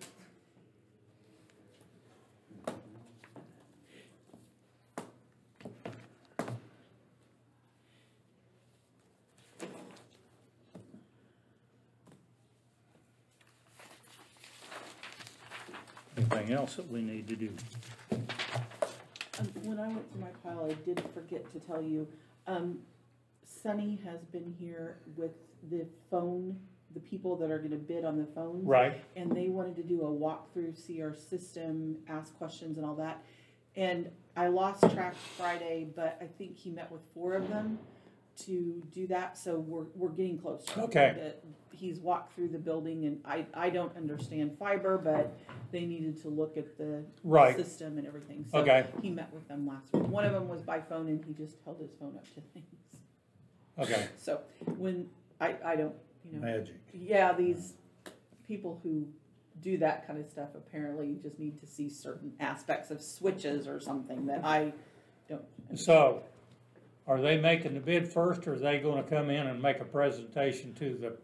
Anything else that we need to do? When I went through my pile, I did forget to tell you, Sunny has been here with the phone, the people that are gonna bid on the phones. Right. And they wanted to do a walkthrough, see our system, ask questions and all that. And I lost track Friday, but I think he met with 4 of them to do that, so we're getting closer. Okay. He's walked through the building, and I don't understand fiber, but they needed to look at the Right. system and everything. So Okay. he met with them last week. One of them was by phone, and he just held his phone up to things. Okay. So when, I don't, you know. Magic. Yeah, these people who do that kind of stuff apparently just need to see certain aspects of switches or something that I don't. So, are they making the bid first, or are they gonna come in and make a presentation to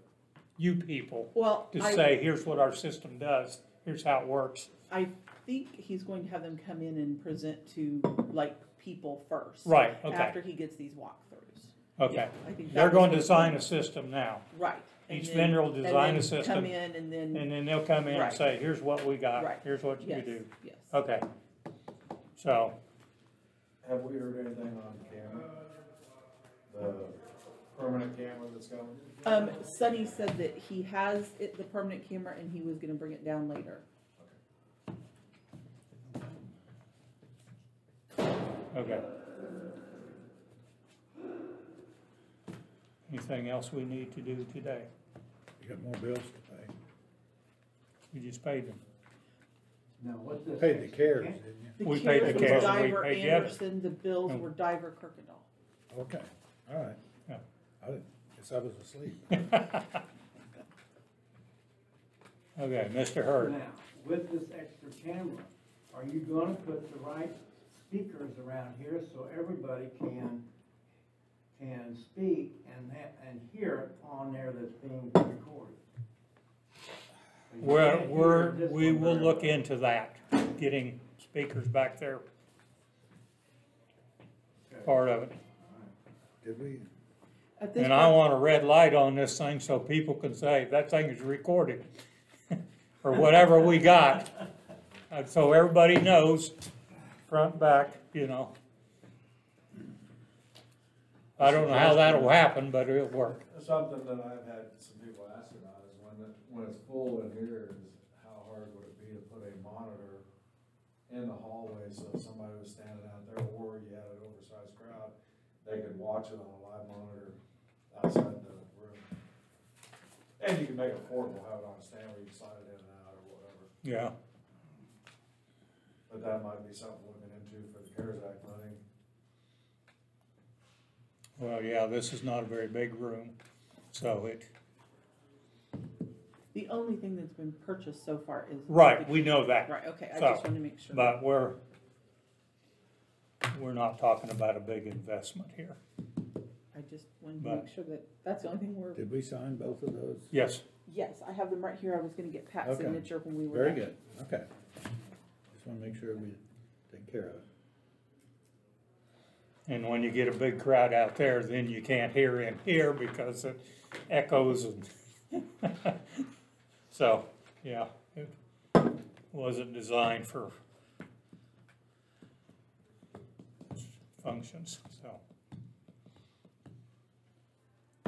you people? Well, To say, here's what our system does, here's how it works. I think he's going to have them come in and present to, like, people first. Right, okay. After he gets these walkthroughs. Okay. Yeah, I think They're that going was to design a system now. Right. And Each then- vendor will and design then a system. Come in and then, they'll come in and Right. say, here's what we got, Right. here's what you yes, do. yes. Okay. So, Have we heard anything on camera? The permanent camera that's coming? Sonny said that he has the permanent camera and he was gonna bring it down later. okay. Anything else we need to do today? You got more bills to pay. We just paid them. Now, what this. Paid the CARES, didn't you? The We paid the CARES CARES was and we Diver paid the Anderson, the bills Oh. were Diver Kirkendall. Okay, all right. Yeah. I guess I was asleep. Okay, Mr. Hurd. Now, with this extra camera, are you gonna put the right speakers around here so everybody can speak and hear it on there that's being recorded? You can't hear this We one will very look well. into that, getting speakers back there, Okay. part of it. Did we? At this And I point- want a red light on this thing so people can say, that thing is recorded, or whatever we got. So everybody knows, front, back, you know. I don't know how that'll happen, but it'll work. Something that I've had some people ask about is when it's full in here, is how hard would it be to put a monitor in the hallway, so if somebody was standing out there or you had an oversized crowd, they could watch it on a live monitor outside the room. And you can make it portable, have it on a stand where you can slide it in and out or whatever. Yeah, But that might be something looking into for the CARES Act money. Well, yeah, this is not a very big room, so it, The only thing that's been purchased so far is. right, we know that. Right, okay, I So, just wanted to make sure. But we're not talking about a big investment here. I just wanted to But- make sure that, that's the only thing we're, Did we sign both of those? Yes, yes, I have them right here. I was gonna get Pat's Okay. signature when we were. Very done. good, okay. Just wanna make sure we take care of it. and when you get a big crowd out there, then you can't hear in here because it echoes and so, yeah, it wasn't designed for functions, so.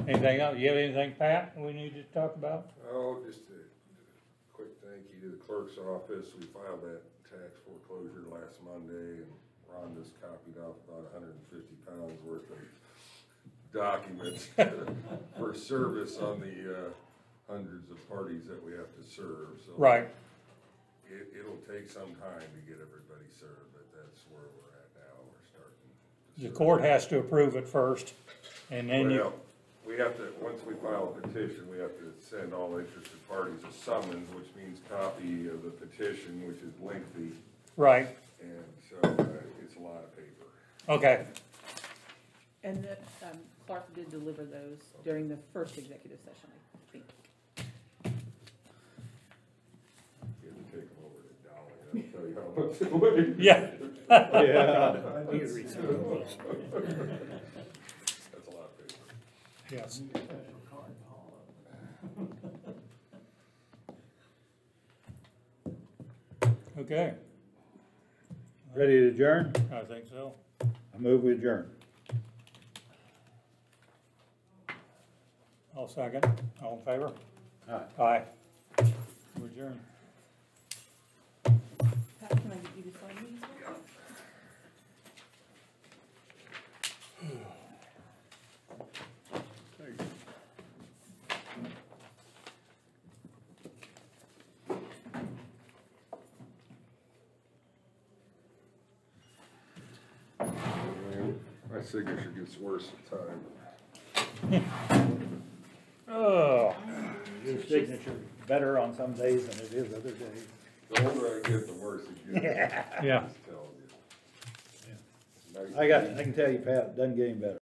Anything else? You have anything, Pat, we need to talk about? Oh, just a quick thank you to the clerk's office. We filed that tax foreclosure last Monday, and Rhonda's copied off about 150 pounds worth of documents for service on the hundreds of parties that we have to serve, so. Right, It'll take some time to get everybody served, but that's where we're at now. We're starting. to the serve. court has to approve it first, and then you, Well, we have to, once we file a petition, we have to send all interested parties a summons, which means copy of the petition, which is lengthy, right, and so it's a lot of paper. okay, And that, Clark did deliver those during the first executive session, I think. You have to take them over to Dolly, that'll tell you how much it weighs. yeah. Yeah. That's a lot of paper. Yes. Okay, Ready to adjourn? I think so. I move we adjourn. I'll second. All in favor? Aye. Aye. We're adjourned. Pat, can I get you to sign these? My signature gets worse with time. Oh, Your signature better on some days than it is other days. The older I get, the worse it gets. yeah. Just telling you. Nice I can tell you, Pat, it doesn't get any better.